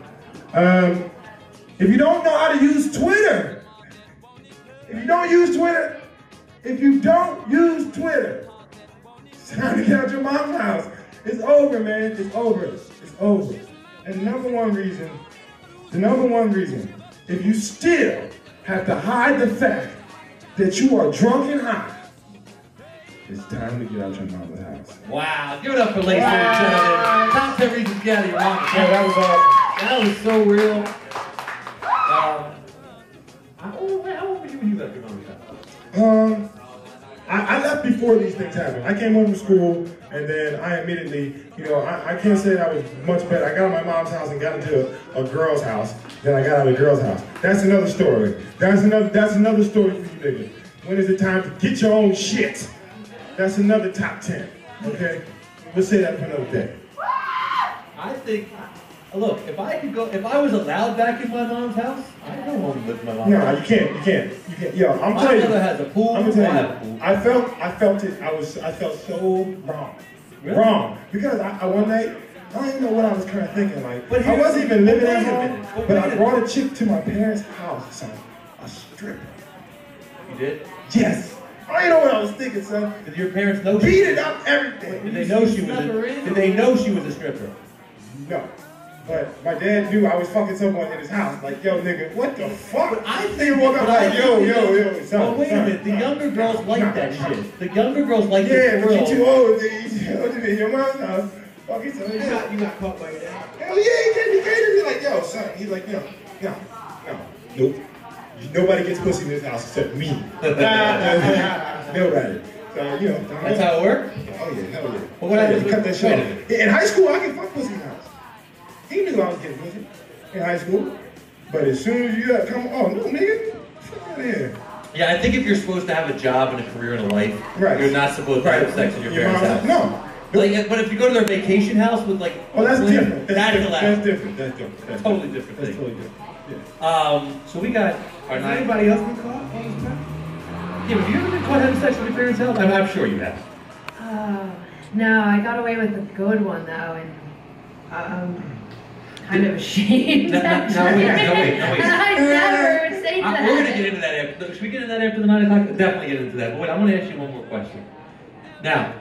If you don't know how to use Twitter, it's time to get out your mom's house. It's over, man. It's over. And the number one reason, if you still have to hide the fact that you are drunk and high, it's time to get out your mama's house. Wow. Give it up for ladies and gentlemen. Top 10 reasons to get out of your mom's house. Yeah, that was awesome. That was so real. How old were you when you left your mom's house? I left before these things happened. I came home from school, and then I immediately, I can't say I was much better. I got out of my mom's house and got into a girl's house. Then I got out of the girl's house. That's another story. That's another story for you niggas. When is it time to get your own shit? That's another top 10. Okay? We'll say that for another day. I think, look, if I was allowed back in my mom's house, I'd go home and live in my mom's house. No, you can't. Yo, I'm telling you. My mother has a pool. I'm gonna tell I you. have a pool. I felt it. I felt so wrong. Really? Wrong. Because I one night, I don't even know what I was kind of thinking. Like, But I wasn't even living at home, but I wait a brought a chick to my parents' house, son. A stripper. You did? Yes. I didn't know what I was thinking, son. Did your parents know? Beat it up, everything. Did they know she was? Did they know she was a stripper? No. But my dad knew I was fucking someone in his house. Like, yo, nigga, what the fuck? But I Nigga think woke up like, yo, son. Well, wait a minute. The younger girls like that shit. The younger girls like Yeah, the but thrill. you too old. You too old to be in your mom's house. Fucking son. You got caught by your dad. Hell yeah, he came to me like, yo, son. He's like, no. Nope. Nobody gets pussy in this house except me. Nobody. So, That's how it worked? Oh, yeah, hell yeah. Well, what happens Cut that with- shit off. In high school, I can fuck pussy in the house. He knew I was getting pussy in high school. But as soon as you come, oh, no, nigga. Fuck out of here. Yeah, I think if you're supposed to have a job and a career and a life, Right. you're not supposed to have sex in your parents' house. No. Like, but if you go to their vacation house with like, Oh, that's different. That is allowed. That's different. That's Totally different That's thing. totally different. Yeah. So we got our Has night. anybody else been caught all this time? Yeah, have you ever been caught having sex with your parents' house? I'm sure you have. No, I got away with a good one though, and I'm kind of ashamed. No, wait. I never say that. We're gonna get into that after. Should we get into that after the 9 o'clock? Definitely get into that. But wait, I want to ask you one more question. Now,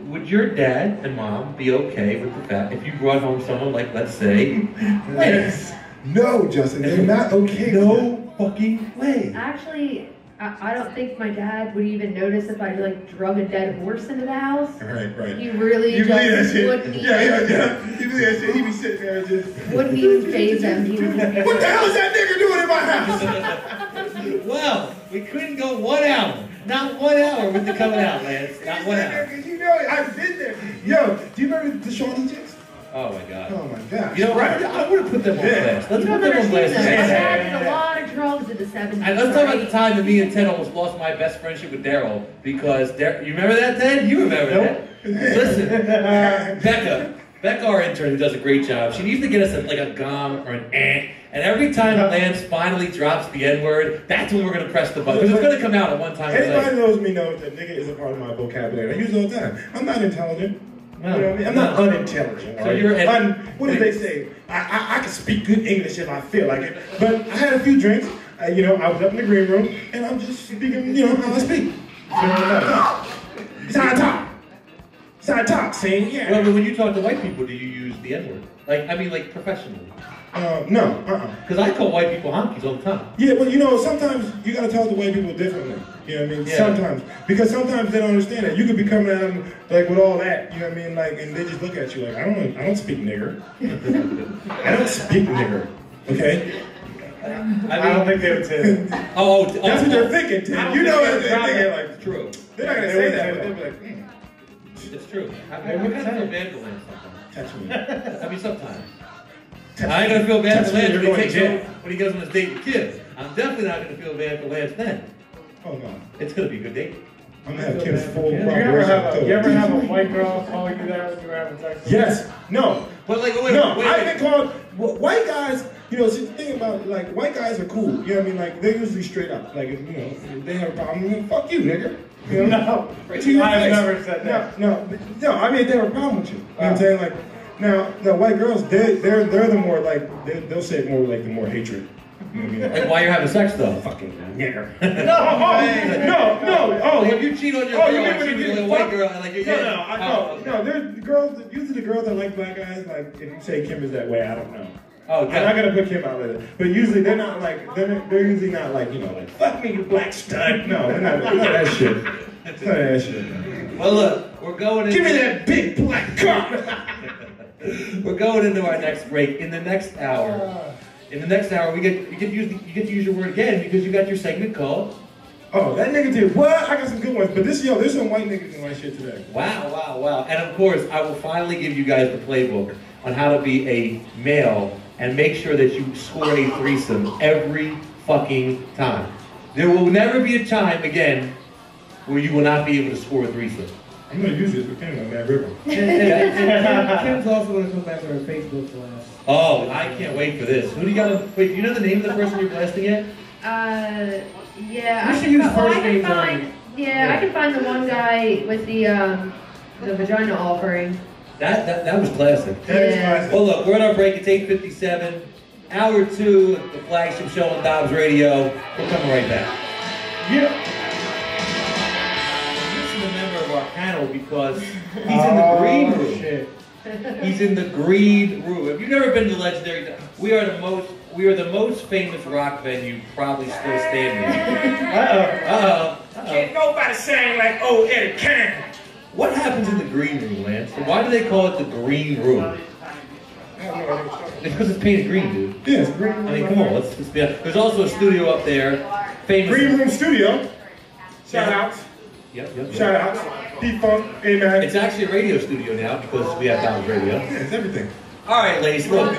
would your dad and mom be okay with the fact if you brought home someone like, let's say, Yes. No, Justin, they're not okay. No fucking way. Actually, I don't think my dad would even notice if I like drug a dead horse into the house. Right. He really You believe that just shit? wouldn't Yeah. You believe that shit? He be sitting there and just. wouldn't even phase him. He would just be What the hell is that nigga doing in my house? Well, we couldn't go 1 hour. Not 1 hour with the coming out, Lance. Not 1 hour. Because you know it. I've been there. Yo, do you remember the Shawnee chicks? Oh my God. Oh my God. You know, right? I would have put them on blast. You Let's don't put them on understand blast. that. My dad did a lot of drugs in the 70s. And let's talk about the right? time that me and Ted almost lost my best friendship with Daryl because you remember that, Ted? You remember that? Listen, Becca, Becca, our intern, who does a great job, she needs to get us like a gong or an eh. And every time Lance finally drops the N-word, that's when we're going to press the button. Because it's going to come out at one time. Anybody knows me knows that nigga is a part of my vocabulary. I use it all the time. I'm not intelligent. No, you know what I mean? I'm not unintelligent. So you're what did they say? I can speak good English if I feel like it. But I had a few drinks. You know, I was up in the green room, and I'm just speaking, you know, how I speak. It's how I talk. It's how I talk, see? Yeah. Well, but when you talk to white people, do you use the N-word? Like, I mean, like, professionally? No, Because I call white people honkies all the time. Yeah, well, you know, sometimes you gotta talk to white people differently. You know what I mean? Yeah. Sometimes. Because sometimes they don't understand that. You could be coming at them, like, with all that, you know what I mean? Like, and they just look at you like, I don't speak nigger. I don't speak nigger, okay? I don't think they would say that. That's what they're thinking, Tim. You know what they're thinking, like, It's true. they're not gonna say that, but they'll be like, It's true. I kind of feel bad for Lance sometimes. touch me. I mean, sometimes. I ain't gonna feel bad for Lance when he goes on his date with kids. I'm definitely not gonna feel bad for Lance then. Oh no. It's gonna be a good date. I'm gonna have Kim's full You ever have a white girl call you that when you were having sex? Yes. No. But like, I've been called white guys. You know, see, the thing about like white guys are cool. You know what I mean? Like they're usually straight up. Like if, you know, if they have a problem, then fuck you, nigga. You know? No, I've never said that. No. I mean, they have a problem with you. You know what I'm saying? Like now, white girls, they're the more like they'll say it more like the more hatred. You know what I mean? Like while you're having sex though. Fucking nigger. No. Oh, like if you cheat on your girl, you mean and when cheat you with a get white girl, and like No. There's girls. Usually the girls that like black guys, like if you say Kim is that way, I don't know. Oh, I'm not gonna put Kim out later. But usually they're not like they're usually not like, you know, like fuck me, you black stud. No, they're not that shit. It's not that shit. Well, look, we're going. Give me that big black cock. We're going into our next break. In the next hour, we get to use your word again because you got your segment called. Oh, that nigga did what? I got some good ones, but there's some white niggas in my shit today. Wow. And of course, I will finally give you guys the playbook on how to be a male and make sure that you score a threesome every fucking time. There will never be a time again where you will not be able to score a threesome. I'm gonna use this with Kim on that river. Kim's also gonna come back to her Facebook blast. Oh, I can't wait for this. Who do you got? Wait, do you know the name of the person you're blasting yet? Yeah. We should use first names only. I can find the one guy with the vagina offering. That was classic. Yeah. Well, look, we're on our break. It's 8:57. Hour 2 at the flagship show on Dobbs Radio. We're coming right back. Yeah. This is a member of our panel because he's in the green room. Shit. He's in the green room. If you've never been to Legendary, we are the most famous rock venue probably still standing. Can't nobody sing like old Eddie Kane. What happens in the green room, Lance? Why do they call it the green room? It's because it's painted green, dude. Yeah, it's green room. I mean, come on. There's also a studio up there. Famous. Green Room Studio. Shout outs. Yep. Shout outs. P-Funk, Amen. It's actually a radio studio now because we have Dobbs Radio. Yeah, it's everything. All right, ladies, look.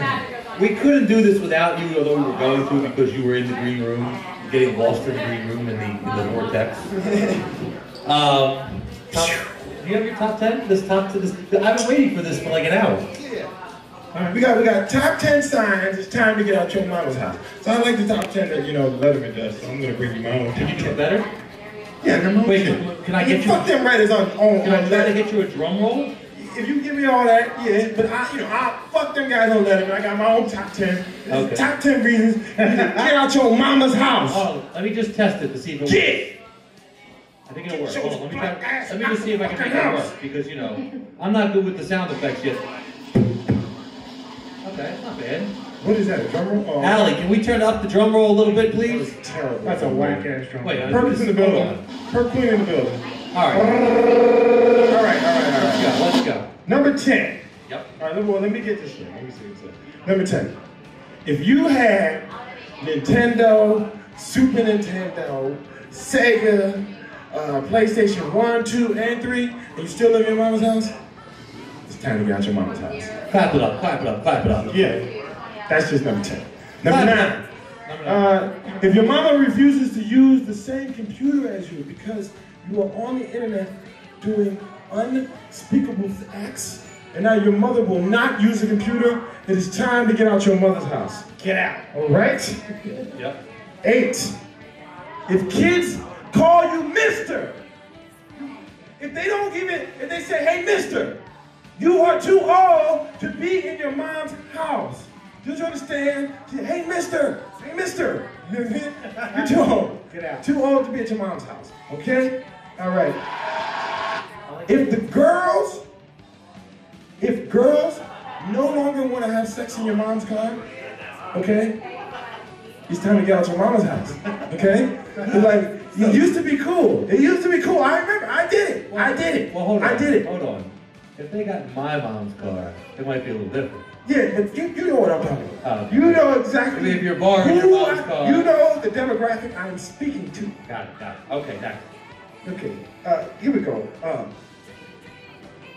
We couldn't do this without you, although we were going to because you were in the green room, getting lost in the green room in the vortex. Do you have your top 10? I've been waiting for this for like an hour. All right, we got top 10 signs. It's time to get out your mama's house. So I like the top 10 that, you know, Letterman does. So I'm gonna bring you my own. Did you get better? Yeah, come on. Wait, can I get you? Fuck them writers on. Can I try to get you a drum roll? If you give me all that, yeah. But I fuck them guys on Letterman. I got my own top 10. Okay. Top 10 reasons you get out your mama's house. Oh, let me just test it to see if it works. Get. I think it'll work. Hold on, let me just see if I can make that work because you know I'm not good with the sound effects yet. Okay, it's not bad. What is that? A drum roll? Oh. Allie, can we turn up the drum roll a little bit, please? That's terrible. That's a whack ass drum. Wait, Perkins in the building. Perk Queen in the building. All right. All right. Let's go. Number 10. Yep. All right, let me get this shit. Let me see what's up. Number 10. If you had Nintendo, Super Nintendo, Sega, PlayStation 1, 2, and 3, and you still live in your mama's house, it's time to get out your mama's house. Clap it up. Yeah. That's just number 10. Number 9. If your mama refuses to use the same computer as you because you are on the internet doing unspeakable acts, and now your mother will not use the computer, it is time to get out your mother's house. Get out, all right? Yep. 8, if kids call you Mr., if they don't give it, if they say, hey, Mister, you are too old to be in your mom's house. Do you understand? Hey, Mister, hey, Mister. You're too old. Get out. Too old to be at your mom's house, okay? All right. If girls no longer want to have sex in your mom's car, okay? It's time to get out your mama's house, okay? Like, it used to be cool. It used to be cool. I remember. I did it. Well, I did it. Well, hold on. I did it. Hold on. If they got my mom's car, it might be a little different. Yeah, but you know what I'm talking about. Okay. You know exactly. I mean, if you're borrowing your mom's car. You know the demographic I'm speaking to. Got it. Okay, got it. Okay, here we go.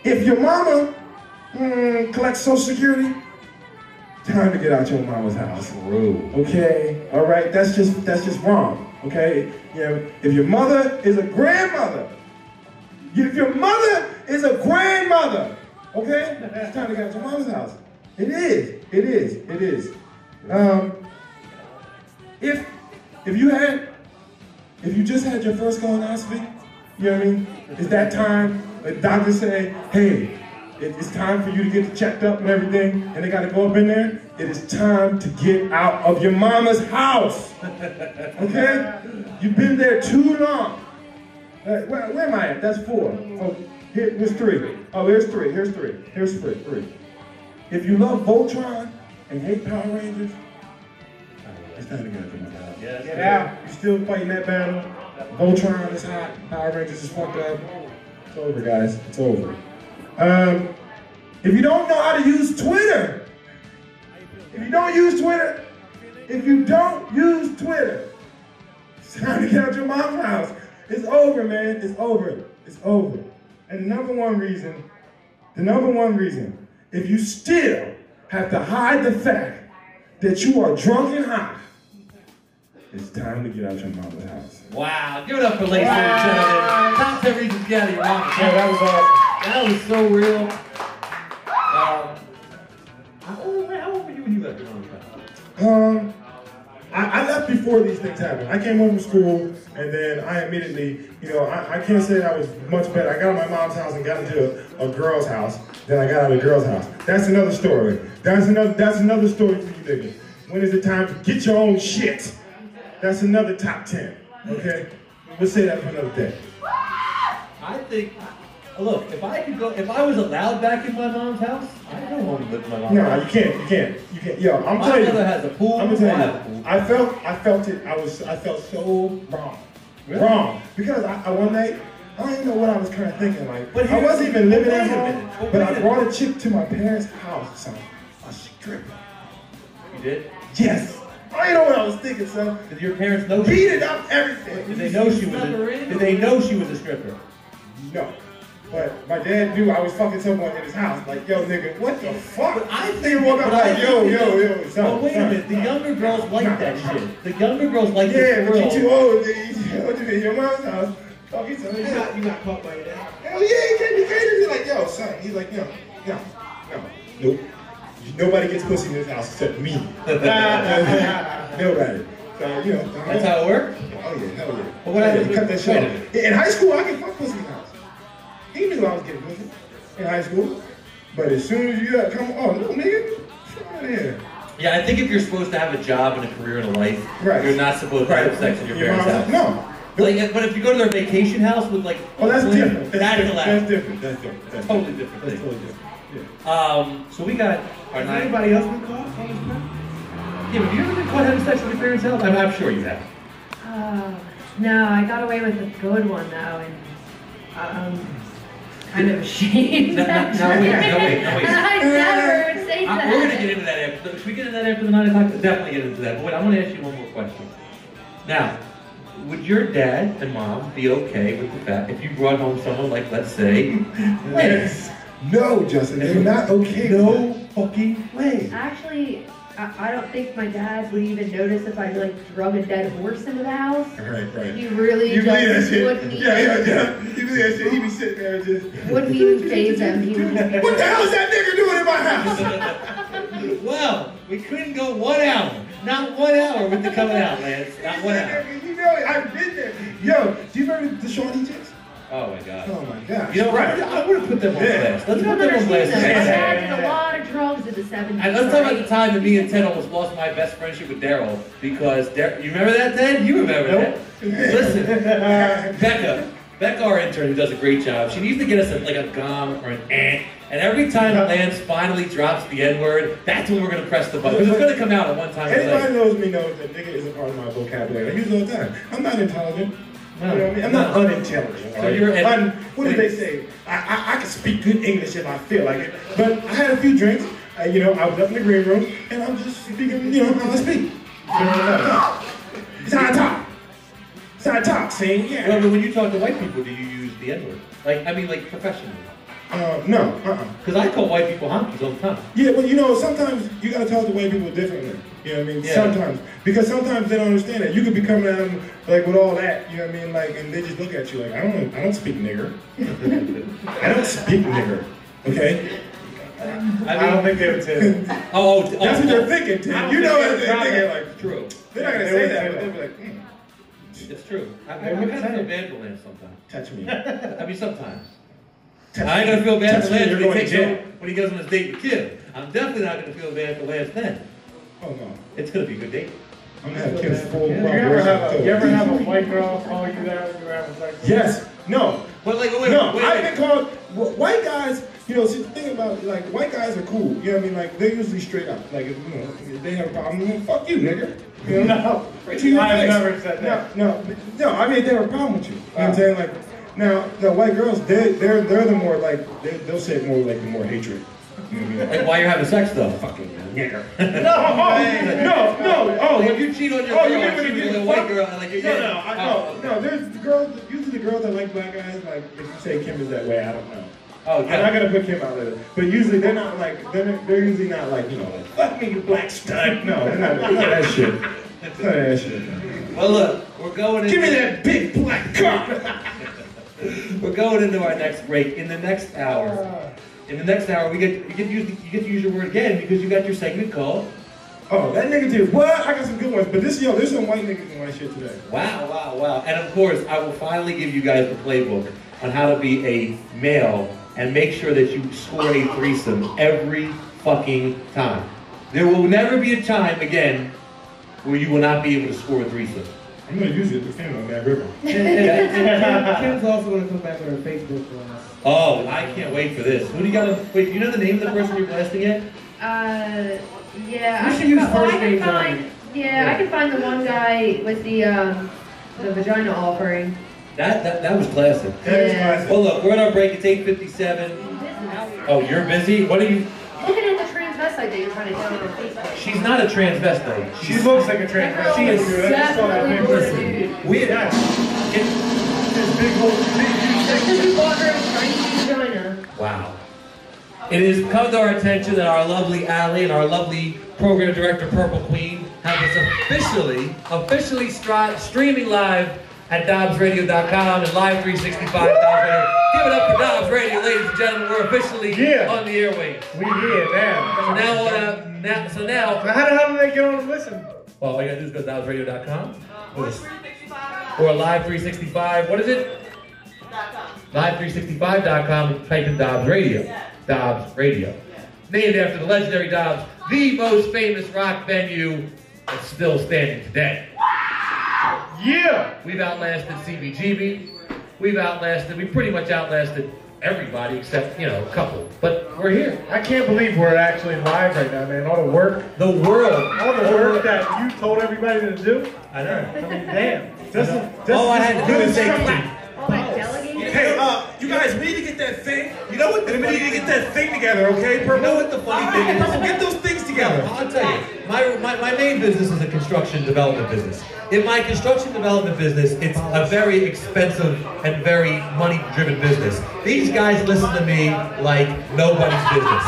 If your mama collects Social Security, time to get out your mama's house. True. Okay, all right, that's just wrong. Okay, you know, if your mother is a grandmother, okay, it's time to get out your mama's house. It is. If you just had your first colonoscopy, you know what I mean? It's that time the doctors say, hey, it's time for you to get checked up and everything, and they got to go up in there. It is time to get out of your mama's house. Okay? You've been there too long. Where am I at? That's 4. Oh, here's 3. Oh, here's 3. Here's 3. If you love Voltron and hate Power Rangers, it's time to get out of your mama's house. Yes, Get out. You're still fighting that battle. Voltron is hot. Power Rangers is fucked up. It's over, guys. It's over. If you don't know how to use Twitter, it's time to get out your mom's house. It's over, man. It's over. And the number one reason, if you still have to hide the fact that you are drunk and high, it's time to get out your mama's house. Wow. Give it up for ladies and gentlemen. Top 10 reasons to get out of your mom's house. Yeah, that was awesome. That was so real. How old were you when you left your mom's house? I left before these things happened. I came home from school, and then I immediately, I can't say that I was much better. I got out of my mom's house and got into a girl's house. Then I got out of the girl's house. That's another story. That's another story for you niggas. When is it time to get your own shit? That's another top 10. Okay? We'll say that for another day. I think, look, if I was allowed back in my mom's house, I'd go home and live in my mom's house. No, you can't. Yo, I'm telling you. My mother has a pool. I'm gonna tell you. I felt it. I felt so wrong. Really? Wrong. Because one night, I don't even know what I was kind of thinking. Like, I wasn't even living at home, but I brought a chick to my parents' house, son. A stripper. You did? Yes. I don't know what I was thinking, son. Did your parents know? Beat it up, everything. Did they know she was a stripper? No. But my dad knew I was fucking someone in his house. Like, yo, nigga, what the fuck? But I think walk up like, yo, son. But wait a minute, the younger girls like that shit. The younger girls like this. Yeah, but you too old. What you in your mom's house? Fucking son. You got caught by your dad? Hell yeah, he came to cater. He's like, yo, son. He's like, no. Nope. Nobody gets pussy in this house except me. Nobody. So, That's how it worked? Oh, yeah, hell yeah. Well, what happened? Cut that shit off. In high school, I could fuck pussy in the house. He knew I was getting pussy in high school. But as soon as you come, no, nigga. Fuck out of here. Yeah, I think if you're supposed to have a job and a career and a life, you're not supposed to have sex in your parents' house. No. Like, but if you go to their vacation house with like, that's different. That's allowed. That's different. That's totally different. That's totally different. Yeah. So we got our night. Anybody else been caught on this plan? Yeah, have you ever been caught having sex with your parents' house? I'm sure you have. No, I got away with a good one though, and kind of ashamed. No, wait. I never say that. We're gonna get into that after. Should we get into that after the 9 o'clock? Definitely get into that. But wait, I want to ask you one more question. Now, would your dad and mom be okay with the fact if you brought home someone like, let's say, Liz? No, Justin, they're not okay. No fucking way. Actually, I don't think my dad would even notice if I like drug a dead horse into the house. Right. He really You believe that shit? wouldn't Yeah. You believe that shit? He be sitting there and just... wouldn't even faze him. He would just be What the hell is that nigga doing in my house? Well, we couldn't go 1 hour. Not 1 hour with the coming out, Lance. Not 1 hour. You know, I've been there. Yo, do you remember the Shawnee chicks? Oh my God. Oh my God. You know, right. I would have put them on blast. Let's You put don't them on blast. understand them. My dad did a lot of drugs in the 70s. And let's talk about the time that me and Ted almost lost my best friendship with Daryl because you remember that, Ted? You remember that? Listen, Becca, our intern, who does a great job, she needs to get us like a gum or an ant. And every time Lance finally drops the N-word, that's when we're going to press the button. Because it's going to come out at one time. Anybody knows me knows that nigga is a part of my vocabulary. I use it all the time. I'm not intelligent. You know what I mean? I'm not unintelligent. So you're what did they say? I can speak good English if I feel like it. But I had a few drinks. You know, I was up in the green room, and I'm just speaking, you know, how I speak. It's how I talk. It's how I talk, see? Yeah. Well, but when you talk to white people, do you use the N-word? Like professionally? No. Because I call white people honkies all the time. Yeah, well, you know, sometimes you gotta talk to white people differently. You know what I mean? Yeah. Sometimes. Because sometimes they don't understand that. You could be coming down like with all that, you know what I mean? Like, and they just look at you like, I don't speak nigger. I don't speak nigger. Okay? I don't think they would say that. That's what they're thinking, Tim. You know what they're thinking, like, true. They're not gonna say that, but they'll be like, It's true. I kind of feel bad for Lance sometimes. Touch me. I mean, sometimes. I ain't gonna feel bad for Lance when he goes on his date with Kim. I'm definitely not gonna feel bad for Lance then. Oh no. It's gonna be a good date. I'm gonna have Kim's full You ever have a white girl call you that when you were having sex? Yes. No. But like, wait. I've been called white guys. You know, see the thing about like white guys are cool. You know what I mean? Like they're usually straight up. Like if, you know, if they have a problem, well, fuck you, nigga. You know? No, I've never said that. No. I mean, they have a problem with you. You know what I'm saying? Like now, white girls, they're the more like they'll say it more like the more hatred. You know what I mean? Like while you're having sex though. Fucking nigger. No. Oh, like if you cheat on your girl, you mean when you with get a white girl, like you're No. There's girls. Usually the girls that like black guys, like if you say Kim is that way, I don't know. Oh, I'm not gonna put Kim out later. But usually they're not like they're usually not like, you know, like fuck me, you black stud. No, they're not that shit. None of that shit. Well, look, we're going. Give me that big black cock. We're going into our next break. In the next hour, you get to use your word again because you got your segment called. Oh, that nigga did what? I got some good ones, but there's some white niggas in my shit today. Wow. And of course, I will finally give you guys the playbook on how to be a male and make sure that you score a threesome every fucking time. There will never be a time again where you will not be able to score a threesome. I'm going to use it to defend on that river. Kim's also going to come back with her Facebook for us. Oh, I can't wait for this. Who do you got? Wait, do you know the name of the person you're blasting yet? Yeah. We should use first names on it. I can find the one guy with the vagina offering. That was classic. Yeah. Well, look, we're on our break. It's 8:57. Oh, you're busy? What are you? Looking at the transvestite that you're trying to tell on Facebook. She's not a transvestite. She looks like a transvestite. She is definitely weird. Wow. It has come to our attention that our lovely Allie and our lovely program director, Purple Queen, have us officially streaming live at DobbsRadio.com and Live 365. Give it up for Dobbs Radio, ladies and gentlemen. We're officially on the airwaves. We here now. So now. How do they get on and listen? Well, all you gotta do is go to DobbsRadio.com. Or Live 365. What is it? Live365.com. Type in Dobbs Radio. Dobbs Radio. Named after the legendary Dobbs, the most famous rock venue that's still standing today. Yeah! We've outlasted CBGB. We pretty much outlasted everybody except, a couple. But we're here. I can't believe we're actually live right now, man. All the work. The world. All the work that you told everybody to do. I know. I mean, damn. All I had to do is say clap. Oh, that delegated? Hey, you guys, we need to get that thing. You know what? We need to get that thing together, okay, Purple? You know what the funny thing is? Get those things together. I'll tell you, my main business is a construction development business. In my construction development business, it's a very expensive and very money-driven business. These guys listen to me like nobody's business.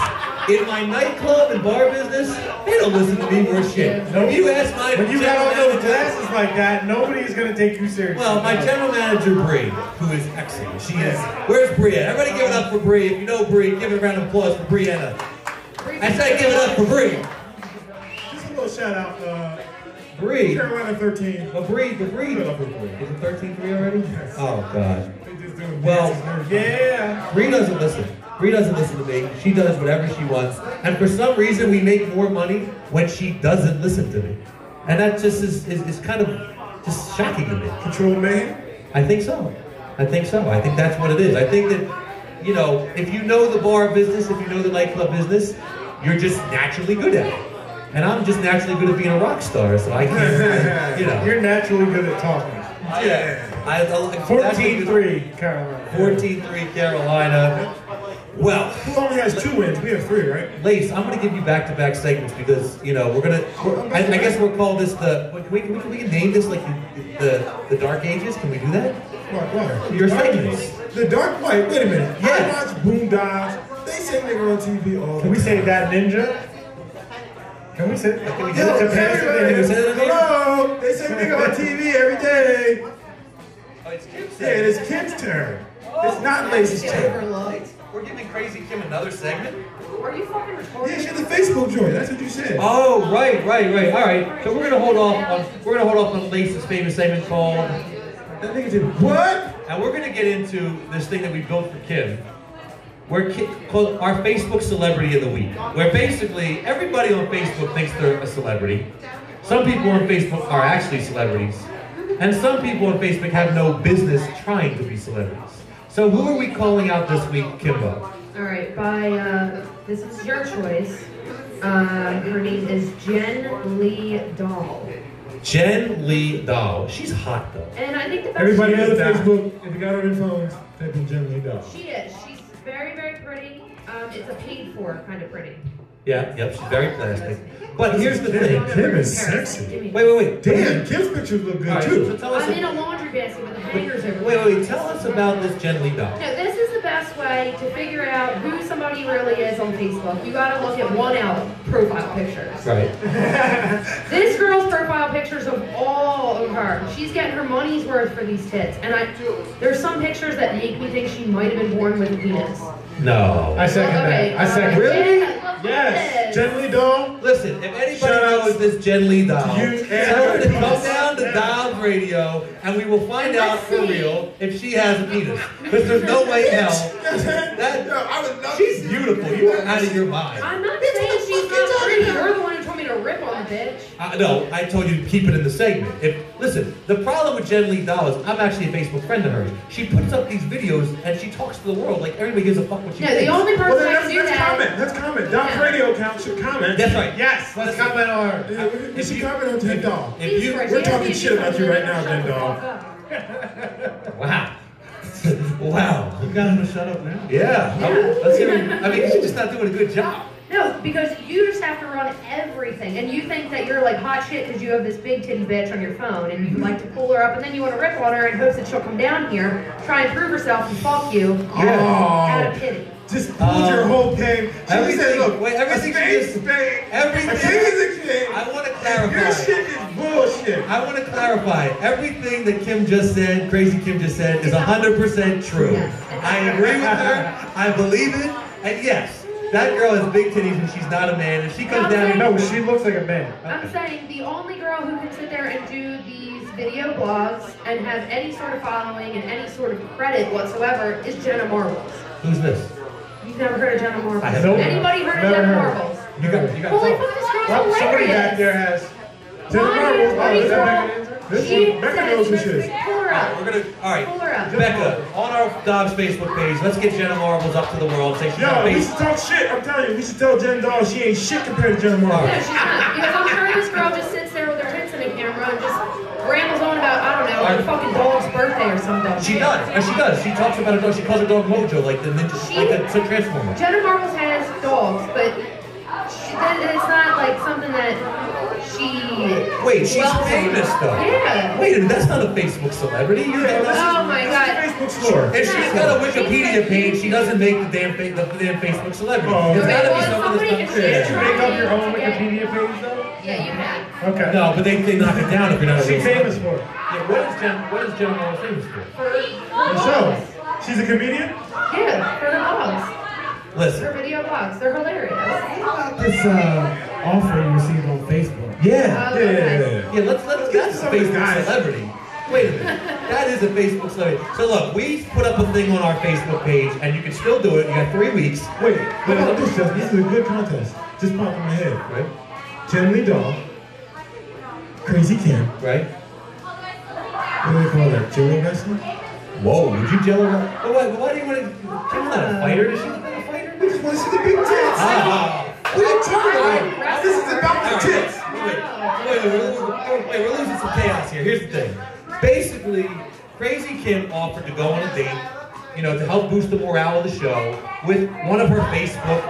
In my nightclub and bar business, they don't listen to me worth shit. If you ask my When you got general all those manager, glasses like that, nobody's gonna take you seriously. well, my general manager, Bree, who is excellent. She is. Where's Bree at? Everybody give it up for Bree. If you know Bree, give it a round of applause for Brianna. I said give it up for Bree. Just a little shout out, Bree. Carolina 13. But Bree. Is it 13-3 already? Yes. Oh, God. They just doing Well, dances. yeah. Bree doesn't listen. Bree doesn't listen to me. She does whatever she wants. And for some reason, we make more money when she doesn't listen to me. And that just is kind of just shocking to me. Control man. I think so. I think that's what it is. I think that, you know, if you know the bar business, if you know the nightclub business, you're just naturally good at it. And I'm just naturally good at being a rock star, so I can't, you know. You're naturally good at talking. Yeah. 14-3, Carolina. 14-3 Carolina. Well, Who only has 2 wins? We have 3, right? Lace, I'm going to give you back-to-back segments because, you know, I guess we'll call this the, can we name this like the Dark Ages? Can we do that? What? Your segments. The Dark White, wait a minute. Yeah. I watch Boondocks. They say nigga on TV all the time. Can we say that ninja? Can we say Can we Yo, do it? everybody, Can we say that again? hello. They say nigga on TV every day. Oh, it's Kim's Yeah, it is Kim's turn. It's not Lace's turn. We're giving Crazy Kim another segment? Are you fucking retarded? Yeah, she had the Facebook joint. That's what you said. Oh, right. All right. So we're gonna hold off on Lace's famous segment called, That nigga did what? and we're gonna get into this thing that we built for Kim. Called our Facebook Celebrity of the Week, where basically everybody on Facebook thinks they're a celebrity. Some people on Facebook are actually celebrities, and some people on Facebook have no business trying to be celebrities. So who are we calling out this week, Kimbo? All right, this is your choice. Her name is Jen Lee Dahl. Jen Lee Dahl. She's hot though. And I think the best Everybody she on is, Facebook, if you got her on your phones, type in Jen Lee Dahl. she is. She's very, very pretty. It's a paid for kind of pretty. Yeah, yep, she's very plastic. But here's the thing. Kim is sexy. Wait. Damn, Kim's pictures look good All right, too. so tell us. I'm in a laundry basket with the hangers over. Wait. Tell us about this Jen Lee Dahl. No, this is the best way to figure out who somebody really is on Facebook. You gotta look at one album, profile pictures. Right. This girl's profile pictures of all of her. She's getting her money's worth for these tits. And there's some pictures that make me think she might have been born with a penis. No. I second that. I second Really? Yes. Jen Lee Dahl. Listen, if anybody Shout out knows this Jen Lee Dahl, to you tell her to and come us. down to Dobbs Radio and we will find out for Let's see. real if she has a penis. Because there's no way in hell. She's beautiful. You are out of your mind. I'm not saying she's not pretty. You're the one who told me to rip on the bitch. No, I told you to keep it in the segment. Listen, the problem with Jen Lee Dahl is I'm actually a Facebook friend of hers. She puts up these videos and she talks to the world like everybody gives a fuck what she No, thinks. the only Well, person then that can do let's that. comment. Let's comment. Dobbs Radio account should comment. That's right. Yes, let's comment on her. You should comment on Jen Dahl. If you, We're talking shit about you right now, Jen Dahl. wow. Wow. You got him to shut up now? Yeah. Let's hear it. I mean, she's just not doing a good job. No, because you just have to run everything, and you think that you're like hot shit because you have this big titty bitch on your phone, and you like to pull her up, and then you want to rip on her in hopes that she'll come down here, try and prove herself, and fuck you out of pity. Just pulled your whole game. She Everything- said, look, wait, everything a spade she is just- spade. everything- A king is a king. I want to Your clarify. shit is bullshit. I want to clarify. Everything that Kim just said, Crazy Kim just said, is 100% true. Yes. I agree with her. I believe it. And yes, that girl has big titties and she's not a man. And she comes down and No, she looks like a man. I'm saying the only girl who can sit there and do these video blogs and have any sort of following and any sort of credit whatsoever is Jenna Marbles. Who's this? You've never heard of Jenna Marbles? I haven't. Anybody heard of Never Jenna heard. Marbles? You got Holy to fuck, this girl's Well, somebody hilarious. back there has. Jenna Why Marbles. is Oh, is that girl- Becca? This She one, Becca says knows who she she is. Pull her up. We're gonna, all right. Pull her up. Becca, on our Dobbs Facebook page, let's get Jenna Marbles up to the world. Say she's Yo, on we Facebook. should talk shit. I'm telling you, we should tell Jen Dahl she ain't shit compared to Jenna No, Marbles. she's not. Because I'm sure this girl just sits there with her tits in a camera and just rambles on about, I don't know, her fucking dog's birthday or some dumb She shit. does. And she does. She talks about her dog. She calls her dog Mojo, like the ninja, like the Transformer. Jenna Marbles has dogs, but it's not like something that she Wait, she's famous though. Yeah. Wait a minute, that's not a Facebook celebrity. Oh my God. Facebook store. If she's got a Wikipedia page, she doesn't make the damn Facebook celebrity. Oh. There's gotta be Somebody something can that's Did you make up your own Wikipedia page though? Yeah, you can. Okay. No, but they knock it down if you're not a What's she real famous celebrity. for? Yeah, what is Jenna Morris famous for? The show. She's a comedian? Yeah, for her blogs. Listen. Her video blogs. They're hilarious. What about this offer you received on Facebook? Yeah. Oh, okay. Yeah, let's that's a Facebook celebrity. Wait a minute. That is a Facebook celebrity. So look, we put up a thing on our Facebook page, and you can still do it. You got 3 weeks. Wait, how about this, Justin? This is a good contest. Just popped in my head. Right? Jen Lee Doll, Crazy Kim. Right? What do they call that? Jello wrestling? Whoa, would you jello her? But why do you want to? Kim's not a fighter. Does she look like a fighter? We just want to see the big tits. What are you talking about? This is about the tits. Wait, we're losing some chaos here. Here's the thing. Basically, Crazy Kim offered to go on a date, to help boost the morale of the show with one of her Facebook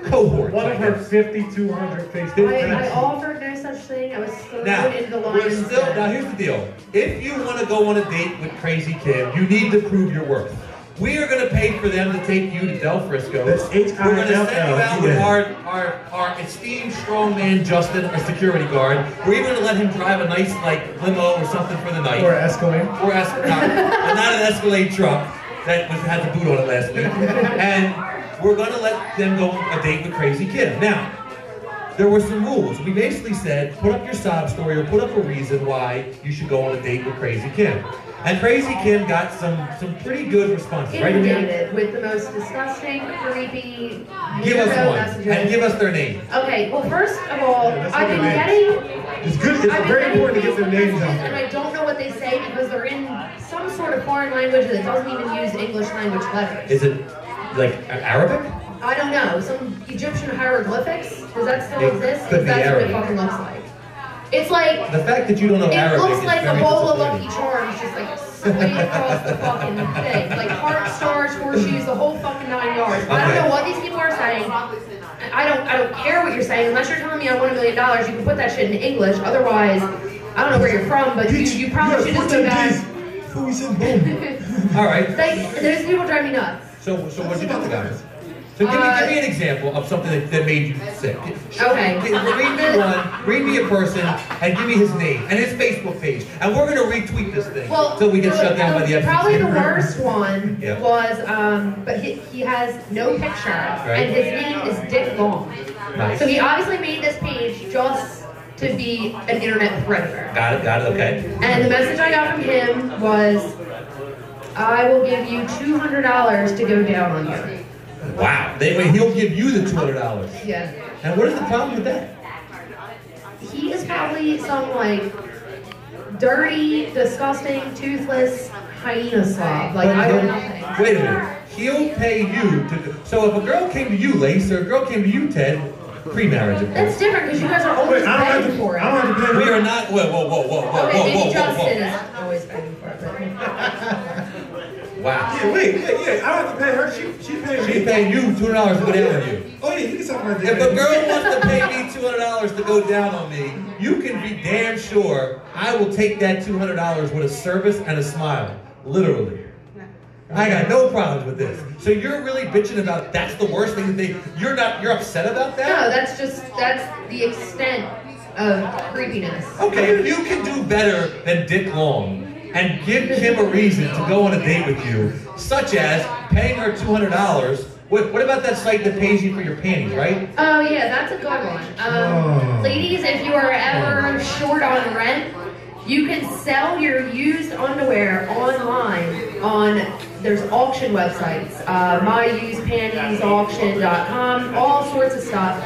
cohorts. One of her 5,200 Facebook I friends. offered no such thing. I was thrown Now, into the lion's den. now here's the deal. If you want to go on a date with Crazy Kim, you need to prove your worth. We are going to pay for them to take you to Del Frisco. That's We're going to send you out with H-I-L-L. our esteemed strongman Justin, our security guard. We're even going to let him drive a nice limo or something for the night. Or Escalade. Or not an Escalade truck that had the boot on it last week. And we're going to let them go on a date with Crazy Kim. Now, there were some rules. We basically said, put up your sob story or put up a reason why you should go on a date with Crazy Kim. And Crazy Kim got some pretty good responses, right? Inundated with the most disgusting, creepy, Give us weirdo one, messages. and give us their name. Okay, well first of all, that's I've what been it is. getting... It's good. It's I've been very getting important to get their Facebook names out messages, and there. I don't know what they say because they're in some sort of foreign language that doesn't even use English language letters. Is it like Arabic? I don't know, some Egyptian hieroglyphics? Does that still It exist? could Because be that's what it Arabic. fucking looks like. It's like... The fact that you don't know It Arabic looks is like a very bowl of disappointing. Lucky Charms, just like straight across the fucking thing. Like heart, stars, horseshoes, the whole fucking 9 yards. I don't know what these people are saying. I don't care what you're saying unless you're telling me I want $1 million. You can put that shit in English. Otherwise, I don't know where you're from, but you probably should just go back. Before we said boom. All right. Like, those people drive me nuts. So what'd you do, guys? So give me an example of something that made you sick. Okay. Read me a person and give me his name and his Facebook page, and we're gonna retweet this thing until we get shut down by the FCC. Probably the worst one Yeah. was, but he has no picture, and his name is Dick Long. Nice. So he obviously made this page just to be an internet predator. Got it, okay. And the message I got from him was, I will give you $200 to go down on you. Wow. He'll give you the $200. Yeah. And what is the problem with that? He is probably some like dirty, disgusting, toothless hyena slob. Like I don't know. Wait a minute. He'll pay you to. So if a girl came to you, Lace, or a girl came to you, Ted, pre-marriage, of That's course. different because you guys are always Wait, I don't have begging to. for it. I don't have to pay. We are not. Whoa. Okay, maybe Justin is always begging for it. Wow. Yeah, wait, yeah, I don't have to pay her. She's paying me. She's paying you $200 to go down on you. Oh yeah, you can suck my dick. If a girl wants to pay me $200 to go down on me, you can be damn sure I will take that $200 with a service and a smile. Literally. I got no problems with this. So you're really bitching about that's the worst thing that you're upset about that? No, that's the extent of creepiness. Okay, if you can do better than Dick Long and give Kim a reason to go on a date with you, such as paying her $200. What about that site that pays you for your panties, right? Oh yeah, that's a good one. Ladies, if you are ever short on rent, you can sell your used underwear online there's auction websites, myusedpantiesauction.com, all sorts of stuff.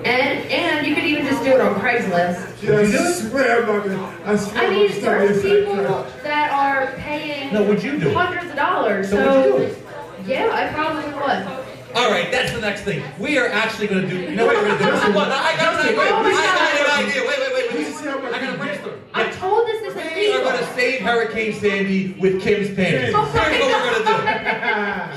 And you could even just do it on Craigslist. I swear I'm not gonna. I swear I I'm mean, gonna start there's this people that are paying No, would you do it? hundreds of dollars. So would you do it? Yeah, I probably would. All right, that's the next thing. We are actually going to do. You know what we're going to do? I got an idea. Oh my I got an idea. Wait. I got a brainstorm. I'm told this is We are illegal. going to save Hurricane Sandy with Kim's panties. Oh Here's what we're going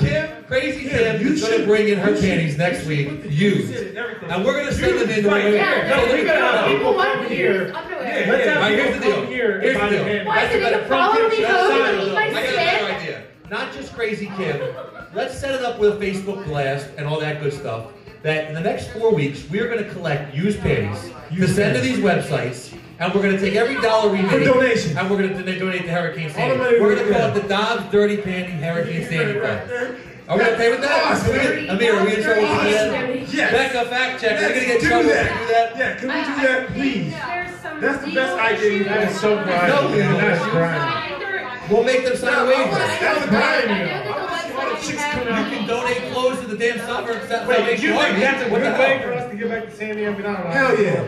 to do. Crazy Kim is going to bring in her panties next week, used. And we're going to send them in the way. Yeah, No, we gotta have people people want come to here. use underwear. Let's have here's the people deal. come here Here's and the buy the deal. hand. Why, so they can follow me home and eat my I got a better spit? idea. Not just Crazy Kim. Let's set it up with a Facebook blast and all that good stuff. That in the next 4 weeks, we are going to collect used panties to send to these websites, and we're going to take every dollar we make donation, and we're going to donate to Hurricane Sandy. We're going to call it the Dobbs Dirty Panty Hurricane Sandy Fund. Are we okay with that? Amir, are we in trouble with that? Yes. Becca, fact check. Are we going to get in trouble if we do that? Yeah, can we do that, please? That's the best idea. That is so Brian. No, That's Brian. We'll make them sign a waiver. That's Brian. You can donate clothes to the damn summer. Wait, do you think that's a good way for us to get back to Sandy and Banana? Hell yeah.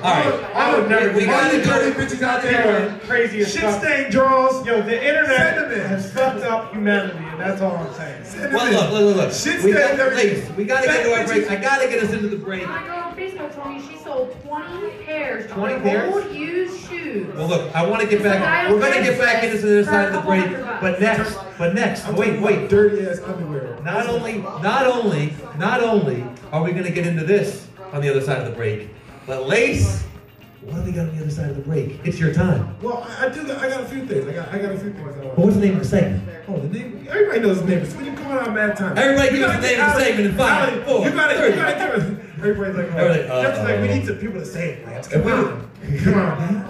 Alright. I would never We got to dirty go. bitches out there. Craziest Shit stuff. stain draws. Yo, the internet Sentiment. has fucked up humanity, and that's all I'm saying. Well, look. Shit We stain got, everything. ladies, we got to get into our break. I got to get us into the break. My girl on Facebook told me she sold 20 pairs of 20 pairs? old used shoes. Well, look, I want to get back. We're going to get back into the other side of the break. But next, wait. Dirty ass underwear. Not only are we going to get into this on the other side of the break, but Lace, what do we got on the other side of the break? It's your time. Well, I got a few things. I got a few things. But what's the name of the segment? Oh, the name. Everybody knows the name. It's when you call out mad time. Everybody give us the name of the segment in 5, 4, You gotta 3. give us. Everybody's like, that's like we need some people to say it. Lance. Come on.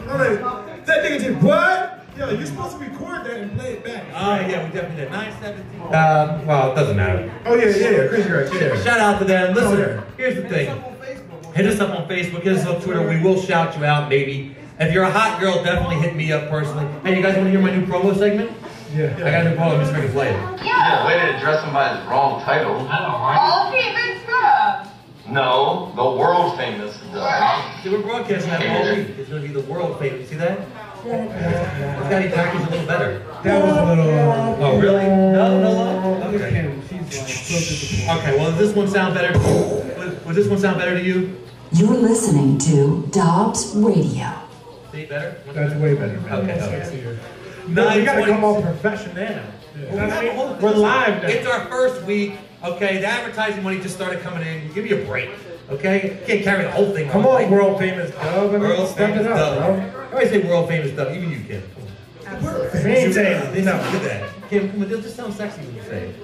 I'm like, that nigga did what? Yo, you're supposed to record that and play it back. Oh, yeah, we definitely did. 917. Well, it doesn't matter. Oh, yeah. Crazy right. Yeah. Shout out to them. Listen, Okay. here's the thing. Hit us up on Facebook, hit us up on Twitter. We will shout you out, maybe. If you're a hot girl, definitely hit me up personally. Hey, you guys want to hear my new promo segment? Yeah. I got a new promo. I'm just going to play it. Yeah, way to address him by his wrong title. All famous stuff. No, the world famous stuff. See, we're broadcasting that all week. It's going to be the world famous. See that? It's got to be packaged a little better. That was a little. Oh, really? No. Okay. Okay, well, does this one sound better? Does this one sound better to you? You're listening to Dobbs Radio. See, better? That's way better. Okay. No, we gotta come all professional. We're live now. It's our first week. Okay, the advertising money just started coming in. Give me a break. Okay? You can't carry the whole thing. Come on, world famous Dub. World Step famous it up, Dub. I always say world famous Dub. Even you, Kim. We ain't saying Look no. at that. Kim, come on. Just sound sexy when you say it.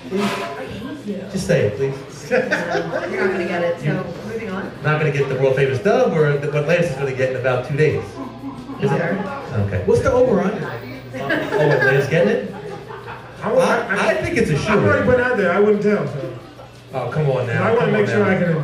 Please. Just say it, please. You're not going to get it, so moving on. Not going to get the world famous Dub, or what Lance is going to get in about 2 days. Is it? Okay. What's the over-under? Oh, what, Lance getting it? I think it's a shoe. I've already been out there. I wouldn't tell. So. Oh, come on now. I want to make sure I can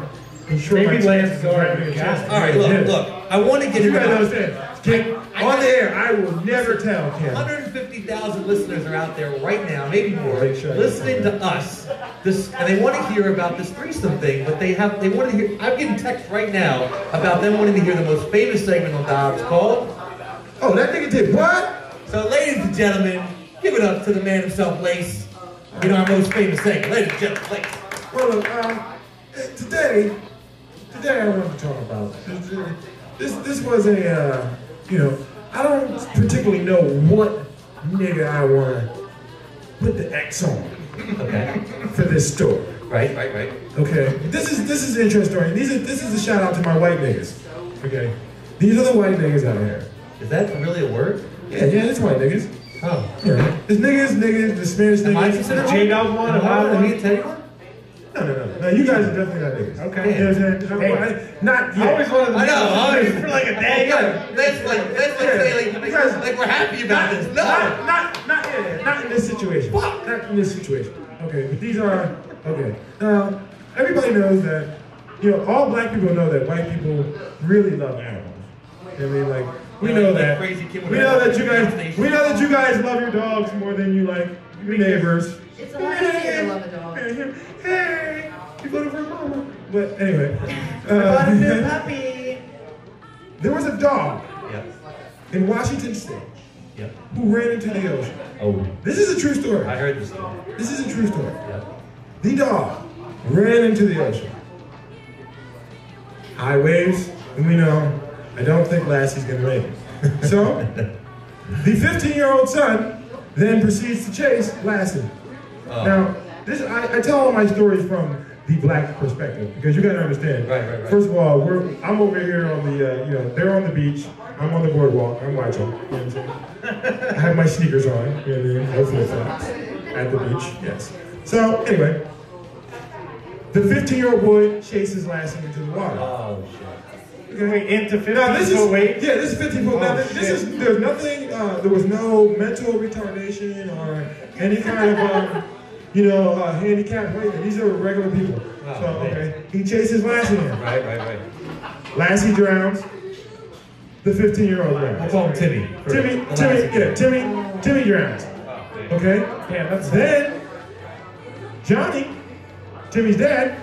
ensure Maybe my Lance chances is already are got it. All right, look. I want to get You into guys understand? Kim, on the air, I will never tell Kim. 150,000 listeners are out there right now, maybe more, Make sure I listening to us. And they want to hear about this threesome thing, but they want to hear. I'm getting text right now about them wanting to hear the most famous segment on Dobbs called. Oh, that nigga did what? So, ladies and gentlemen, give it up to the man himself, Lace. You know, our most famous segment. Ladies and gentlemen, Lace. Well, look, today I want to talk about this was a I don't particularly know what nigga I want to put the X on. Okay. For this story. Right. Okay. This is an interesting story. This is a shout out to my white niggas. Okay. These are the white niggas out here. Is that really a word? Yeah, it's white niggas. Oh. Yeah. It's niggas, the Spanish niggas. Am I considered J-Dub one? Am I one? Me and Teddy one? No, you guys are definitely not niggas. Okay. You know what I'm saying? Not yet. I always wanted to I know. for like a day. Let's say like we're happy about this. No. Not in this situation. Not in this situation. Okay, but these are okay. Now, everybody knows that all black people know that white people really love animals. I mean, like we know that. We know that you guys love your dogs more than you like your neighbors. It's a lot easier to love a dog. Hey, you voted for mama. But anyway, puppy. there was a dog Yep. in Washington State Yep. who ran into the ocean. Oh. This is a true story. I heard this story. This is a true story. Yep. The dog ran into the ocean. High waves, and we know, I don't think Lassie's gonna make it. So, the 15-year-old son then proceeds to chase Lassie. Oh. Now, I tell all my stories from the black perspective, because you gotta understand. Right. First of all, I'm over here on the, they're on the beach, I'm on the boardwalk, I'm watching. You know what I'm saying? I have my sneakers on, you know what I mean? No flip-flops at the beach, yes. So anyway, the 15-year-old boy chases Lassie into the water. Oh shit. Wait, into 15 Now this is weight? Yeah, this is 15 foot. Now there's nothing. There was no mental retardation or any kind of handicap weight. These are regular people. Oh, so okay, he chases Lassie in. Right. Lassie drowns. The 15-year-old drowns. We'll call him Timmy. Timmy drowns. Oh, okay. Yeah, that's then Johnny, Timmy's dad.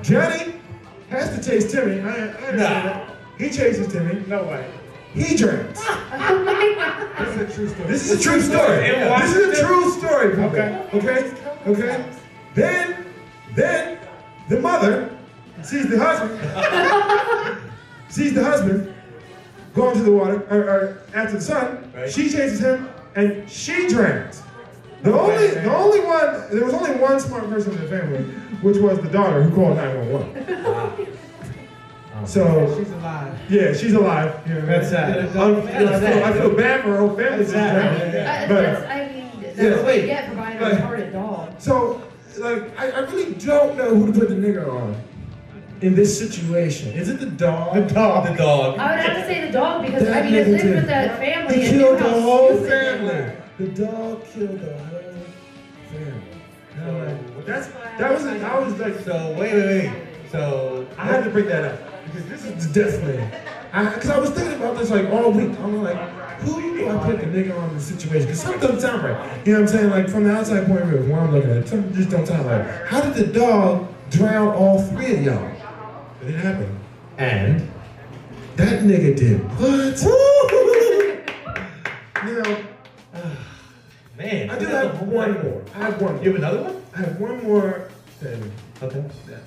Johnny has to chase Timmy. I understand that. He chases Timmy. no way. He drowns. This is a true story. This is a true story. Okay. Then the mother sees the husband going to the water or after the son. Right. She chases him and she drowns. There was only one smart person in the family, which was the daughter who called 911. So She's alive. yeah, she's alive. You know, That's sad. I feel bad for her whole family. That's what you get for buying a retarded dog. So, I really don't know who to put the nigger on in this situation. Is it the dog? The dog. I would have to say the dog because That it lived nigga with that family. He and killed knew the how whole stupid they family. were. The dog killed the whole family. I was like, So wait. So I had to bring that up because this is definitely. Because I was thinking about this like all week. I'm like, who do I put the nigga on in this situation? Because something doesn't sound right. You know what I'm saying? Like from the outside point of view, when I'm looking at it, something just don't sound right. How did the dog drown all three of y'all? It didn't happen. and That nigga did what? You know, man, I do have one more. You have another one? I have one more thing Okay. that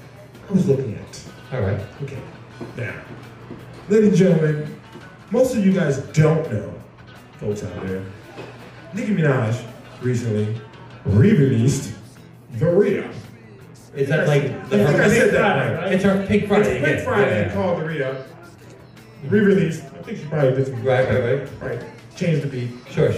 I was looking at. All right. Okay. Now, ladies and gentlemen, most of you guys don't know, folks out there, Nicki Minaj recently re-released The Re-Up. Is that like I think I said that right. It's her Pink Friday. It's Pink Friday called The Re-Up. Re-released. I think she probably did some Right. Changed the beat. Sure.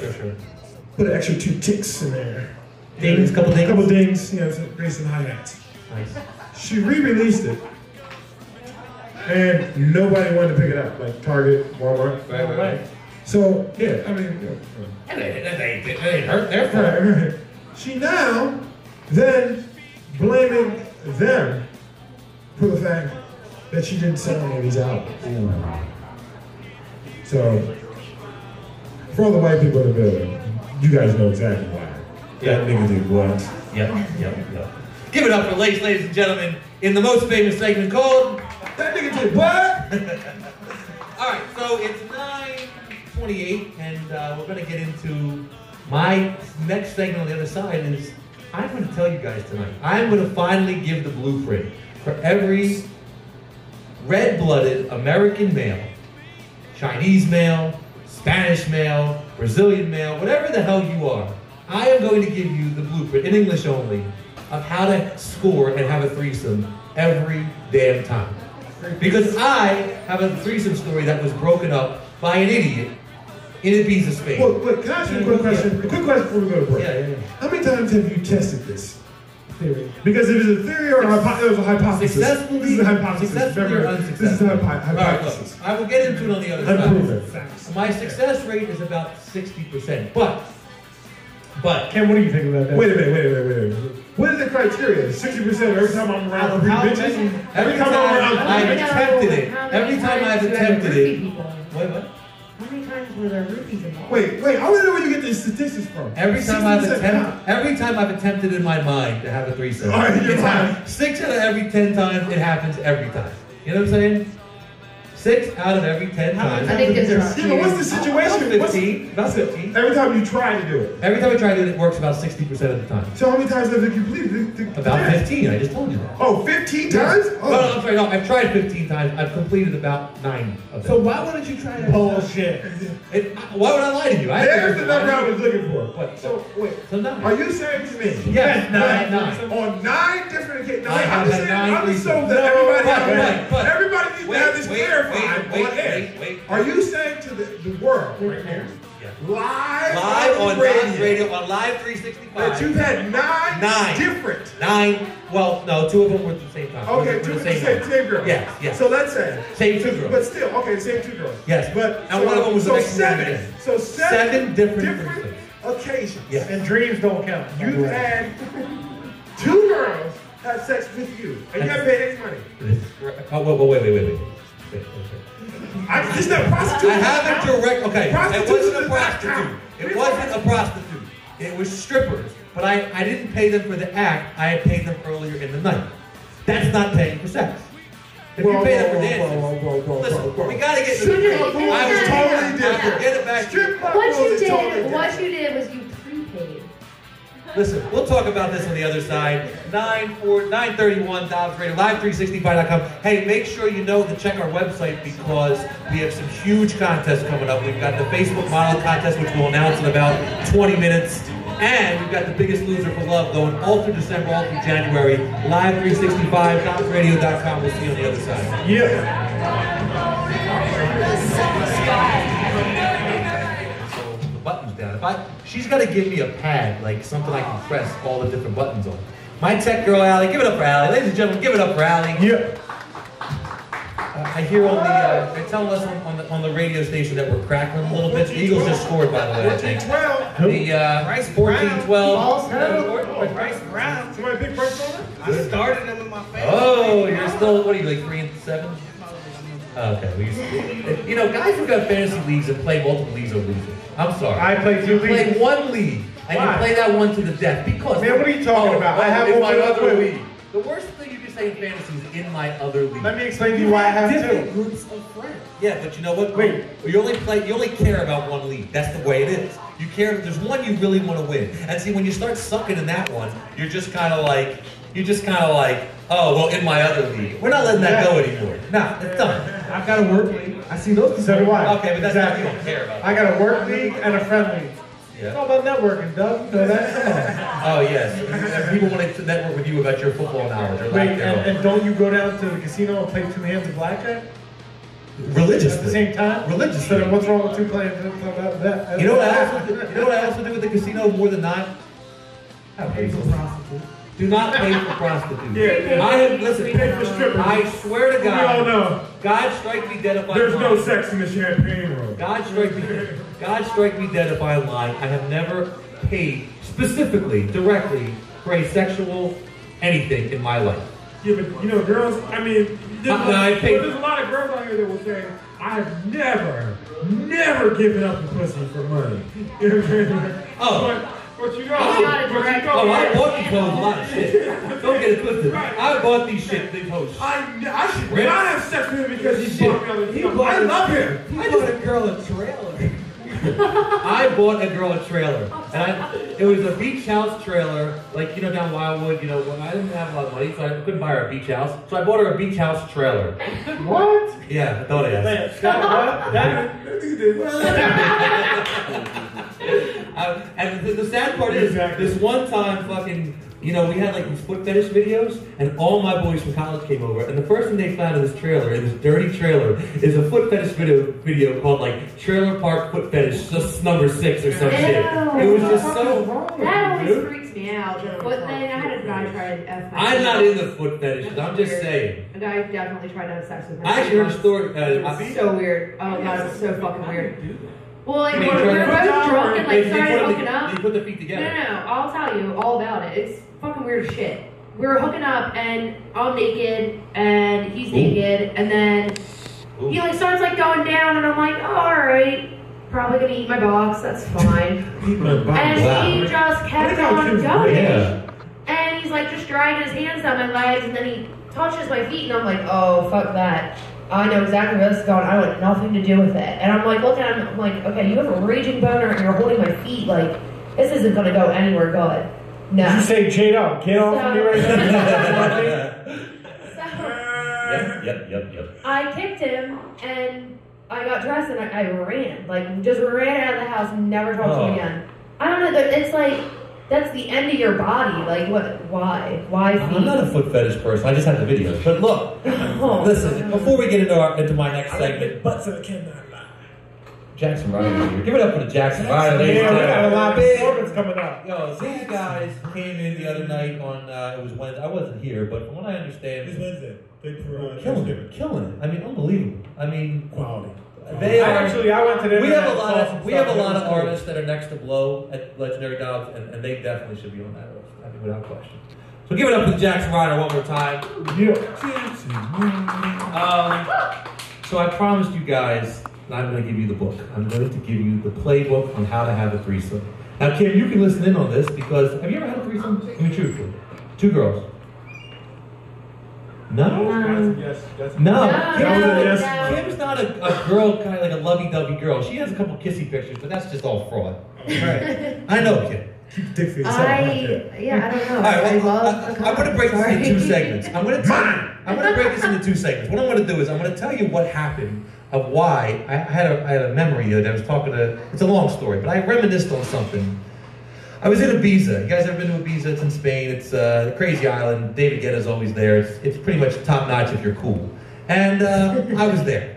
Put an extra 2 ticks in there. Dings, couple dings. Couple dings, raise some hi-hats. Nice. She re-released it, and nobody wanted to pick it up, like Target, Walmart. Right. So, yeah, I mean, That ain't hurt their fault. right. She now then blaming them for the fact that she didn't sell any of these albums. So, for all the white people in the building, you guys know exactly why. Yeah. That nigga did what? Yep. Give it up for Lace, ladies and gentlemen, in the most famous segment called That nigga did what? All right, so it's 9:28, and we're going to get into my next segment on the other side. Is I'm going to tell you guys tonight. I'm going to finally give the blueprint for every red-blooded American male, Chinese male, Spanish male, Brazilian male, whatever the hell you are. I am going to give you the blueprint, in English only, of how to score and have a threesome every damn time. Because I have a threesome story that was broken up by an idiot in Ibiza, Spain. Wait, can I ask you a quick question? A quick question before we go to break. Yeah. How many times have you tested this theory? Because if it's a theory or it was a hypothesis. Successfully, this is a hypothesis. successfully or unsuccessfully? This is a All right, hypothesis. look, I will get into it on the other Unproven. side. My success rate is about 60%, but Ken, what do you think about that? Wait a minute. What is the criteria? 60% every time I'm around three bitches? every time I've attempted it. Every time I've attempted it. People. Wait, what? How many times were there roofies involved? Wait, I want to know where you get these statistics from. Every time 60% I've attempted in my mind to have a threesome. All right, you're it's lying. happened 6 out of every 10 times, it happens every time. You know what I'm saying? 6 out of every 10 times. I think it's Yeah, but what's the situation? About 15. About 15. Every time you try to do it. Every time I try to do it, it works about 60% of the time. So how many times have you completed? About 15. I just told you that. Oh, 15 times? Oh. No, I'm sorry. No, I've tried 15 times. I've completed about 9 of them. So why wouldn't you try that? Bullshit. Why would I lie to you? There's the number I was looking for. What? So wait. So 9. Are you saying to me? Yes, 9. On 9 different occasions. I have I'm had saying, 9 I'm reasons. assuming that everybody needs to have this clarified on air. Wait. Are you saying to the world right here, live on radio, Dobbs Radio, on Live 365, that you've had 9 different? 9. Well, no, 2 of them were at the same time. Okay, 2 of the same girl. Yes. So let's say same 2 girls. But still, okay, the same 2 girls. Yes. But and one of them was the next 7. So 7 different occasions. Yes. And dreams don't count. You've had 2 girls have sex with you, and you haven't paid any money. Oh, wait. It's not prostitute. I haven't direct. Okay, it wasn't a prostitute. count. It wasn't a prostitute. It was strippers. But I didn't pay them for the act. I had paid them earlier in the night. That's not paying for sex. If you pay them for dancing, listen, we gotta get. Strip club rules is totally different. Get it back. Strip club What rules you is totally did, different. what you did was you prepaid. Listen, we'll talk about this on the other side. 931 DobbsRadio, live365.com. Hey, make sure you know to check our website because we have some huge contests coming up. We've got the Facebook model contest, which we'll announce in about 20 minutes. And we've got the Biggest Loser for Love going all through December, all through January. Live365, DobbsRadio.com. We'll see you on the other side. Buttons down. She's got to give me a pad, like something I can press all the different buttons on. My tech girl, Allie, give it up for Allie. Ladies and gentlemen, give it up for Allie. Yeah. I hear on the, they tell us on the radio station that we're crackling a little bit. The Eagles just scored, by the way, I think. 14-12. The 14-12. Bryce Brown. Somebody pick Bryce Brown? I started him in my face. Oh, you're still, what are you, like 3-7? Okay, you know, guys who got fantasy leagues and play multiple leagues are losers. I'm sorry. I play 2 You play leagues. 1 league, and you play that one to the death because. Man, what are you talking about? I have in one my with other a league. The worst thing you can say in fantasy is in my other league. Let me explain to you why I have Different 2. groups of friends. Yeah, but you know what? Wait. You only care about 1 league. That's the way it is. You care. There's one you really want to win. And see, when you start sucking in that one, you're just kind of like, oh, well, in my other league. We're not letting that go anymore. No, it's done. I've got a work league. I see those. So do I. Okay, but that's not, you don't care about. I got a work league and a friend league. Yeah. It's all about networking, Doug. You know that? Come on. Oh, yes. And people want to network with you about your football knowledge. Or Wait, lack thereof. and don't you go down to the casino and play 2 hands of blackjack? Religiously. At the same time? Religiously. So then what's wrong with 2 playing that? You know what I also do with the casino more than not? I pay for prostitutes. Do not pay for prostitutes. Yeah. I have, listen, Pay for strippers. I swear to God. We all know. God strike me dead if I'm There's no lying. sex in the champagne room. God strike me dead if I'm lying. I have never paid specifically, directly, for a sexual anything in my life. Yeah, but you know, girls, I mean, there's a lot of girls out here that will say, I have never given up a pussy for money. You know what I'm saying? Oh. But you know, I bought these hoes a lot of shit. Don't get it twisted. I bought these hoes. I should not have sex with him because he bought me all this stuff. I love him. He bought a girl a trailer. I bought a girl a trailer. And it was a beach house trailer, like, you know, down Wildwood, you know, when I didn't have a lot of money, so I couldn't buy her a beach house. So I bought her a beach house trailer. What? Yeah, don't ask. And the sad part is, this one time fucking, you know, we had like these foot fetish videos, and all my boys from college came over, and the first thing they found in this trailer, in this dirty trailer, is a foot fetish video called like Trailer Park Foot Fetish, just number 6 or some shit. It was just so... That always freaks me out. The foot thing, I had a guy try to F my I'm not into foot fetishes, I'm just saying. A guy definitely tried to have sex with me. I actually heard a story... It was so weird. Oh god, it was so fucking weird. Well, like, I we mean, were both drunk and like they started hooking up. They put the feet together. No, I'll tell you all about it. It's fucking weird as shit. We were hooking up and I'm naked and he's naked and then he like starts like going down and I'm like, oh, alright, probably gonna eat my box, that's fine. And he just kept on going. Yeah. And he's like just dragging his hands down my legs and then he touches my feet and I'm like, oh, fuck that. I know exactly where this is going. I want nothing to do with it. And I'm like, looking at him, I'm like, okay, you have a raging boner and you're holding my feet. Like, this isn't going to go anywhere good. No. Did you say Jade up? Get off of me right now. Yep. I kicked him and I got dressed and I ran. Like, just ran out of the house and never talked to him again. I don't know. It's like, that's the end of your body. Like, what? Why? Why feet? I'm not a foot fetish person. I just have the videos. But look, listen, before we get into my next segment. Butts of the cannot lie. Jackson Ryder here. Give it up for the Jackson Ryder, ladies and Yeah, we got a gentlemen. lot of performance coming up. Yo, these guys came in the other night on, it was Wednesday. I wasn't here, but from what I understand, It's Wednesday. killing it. I mean, unbelievable. I mean, Quality. they are. Actually, I went to the We have a internet lot and saw of some we have a stuff lot of that was artists that are next to Blow at Legendary Dobbs, and they definitely should be on that list. I mean, without question. So give it up for Jackson Ryder one more time. So I promised you guys that I'm going to give you the book. I'm going to give you the playbook on how to have a threesome. Now, Kim, you can listen in on this because have you ever had a threesome? I mean, truthfully, 2 girls. No. Yes. No. Kim's not a girl, kind of like a lovey-dovey girl. She has a couple kissy pictures, but that's just all fraud. Right. I know, Kim. Keep the dick for yourself. I don't know. All right, I well, love I'm going to break this into 2 Sorry. segments. I'm going to break this into 2 segments. What I'm going to do is I'm going to tell you what happened of why I had a memory that I was talking to. It's a long story, but I reminisced on something. I was in Ibiza. You guys ever been to Ibiza? It's in Spain. It's a crazy island. David Guetta's always there. It's pretty much top notch if you're cool. And I was there.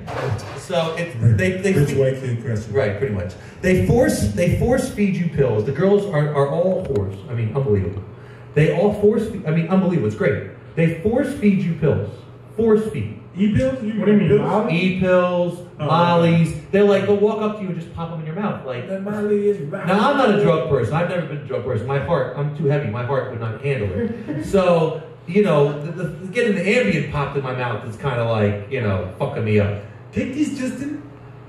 So they Rich white kid question. right, pretty much. They force feed you pills. The girls are all whores. I mean, unbelievable. They all unbelievable. It's great. They force feed you pills. Force feed. E-pills? What do you mean, Molly? E-pills, Mollies. They'll walk up to you and just pop them in your mouth. Like, That Molly is right. now I'm not a drug person. I've never been a drug person. I'm too heavy. My heart would not handle it. So, the getting the Ambien popped in my mouth is kind of like, fucking me up. Take these, Justin.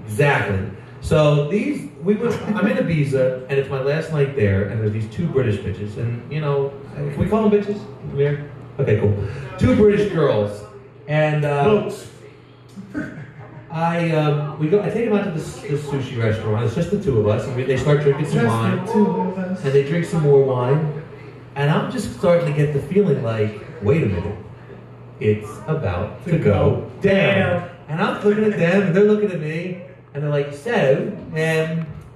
Exactly. So I'm in Ibiza, and it's my last night there, and there's these 2 British bitches, and can we call them bitches? Come here. Okay, cool. 2 British girls, and I take them out to this sushi restaurant. It's just the 2 of us, and they start drinking some wine, and they drink some more wine, and I'm just starting to get the feeling like, wait a minute, it's about to go down. And I'm looking at them, and they're looking at me, and they're like, so,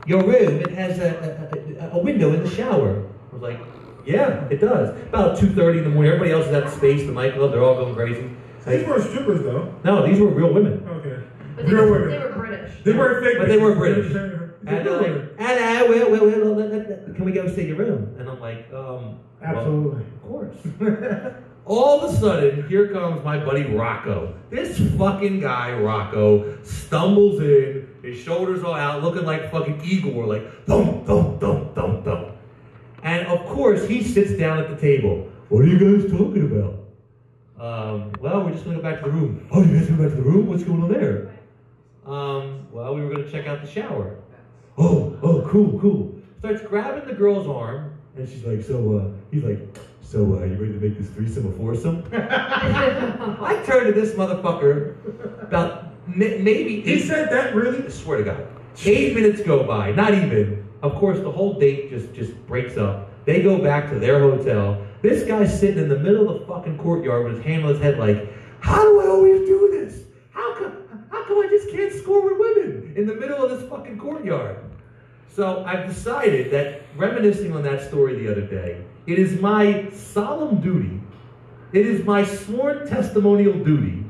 your room, it has a window in the shower. I was like, yeah, it does. About 2:30 in the morning, everybody else is at Space, the nightclub, they're all going crazy. These weren't strippers, though. No, these were real women. Okay. But Real women. they were British. They weren't fake. But they were British. And Real they're women. like, can we go stay in your room? And I'm like, Absolutely. well, of course. All of a sudden, here comes my buddy Rocco. This fucking guy, Rocco, stumbles in, his shoulders all out, looking like fucking Igor, like, thump, thump, thump, thump, thump. And of course, he sits down at the table. What are you guys talking about? Well, we're just gonna go back to the room. Oh, you guys go back to the room? What's going on there? Well, we were gonna check out the shower. Oh, cool. Starts grabbing the girl's arm, and she's like, he's like, so, you ready to make this threesome a foursome? I turned to this motherfucker about maybe... He said that, really? I swear to God. 8 minutes go by, not even. Of course, the whole date just breaks up. They go back to their hotel. This guy's sitting in the middle of the fucking courtyard with his hand on his head like, how do I always do this? How come I just can't score with women in the middle of this fucking courtyard? So I've decided that, reminiscing on that story the other day, it is my solemn duty, it is my sworn testimonial duty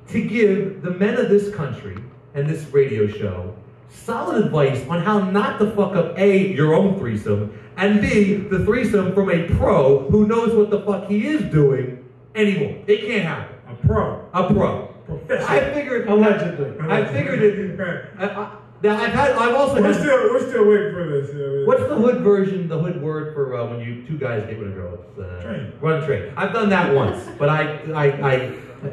to give the men of this country and this radio show solid advice on how not to fuck up A, your own threesome, and B, the threesome from a pro who knows what the fuck he is doing anymore. It can't happen. A pro. Professional. I figured, Allegedly. I figured it. Now I've also We're had. still waiting for this. What's the hood version? The hood word for when you 2 guys get with a girl? Train. Run train. I've done that once, but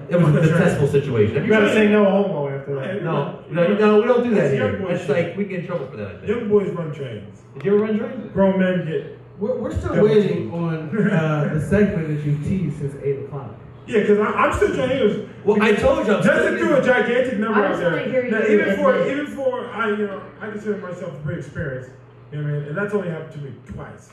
it was a detestable situation. You gotta say no homo after that. No, we don't do that That's here. young boy It's shit. like we get in trouble for that. I think. Young boys run trains. Did you ever run trains? Grown men get. We're still waiting on the segment that you teased since 8 o'clock. Yeah, because I'm still trying to hear. Well, I told you. Justin threw a gigantic number out there. Now, even for I consider myself pretty experienced. You know what I mean? And that's only happened to me twice.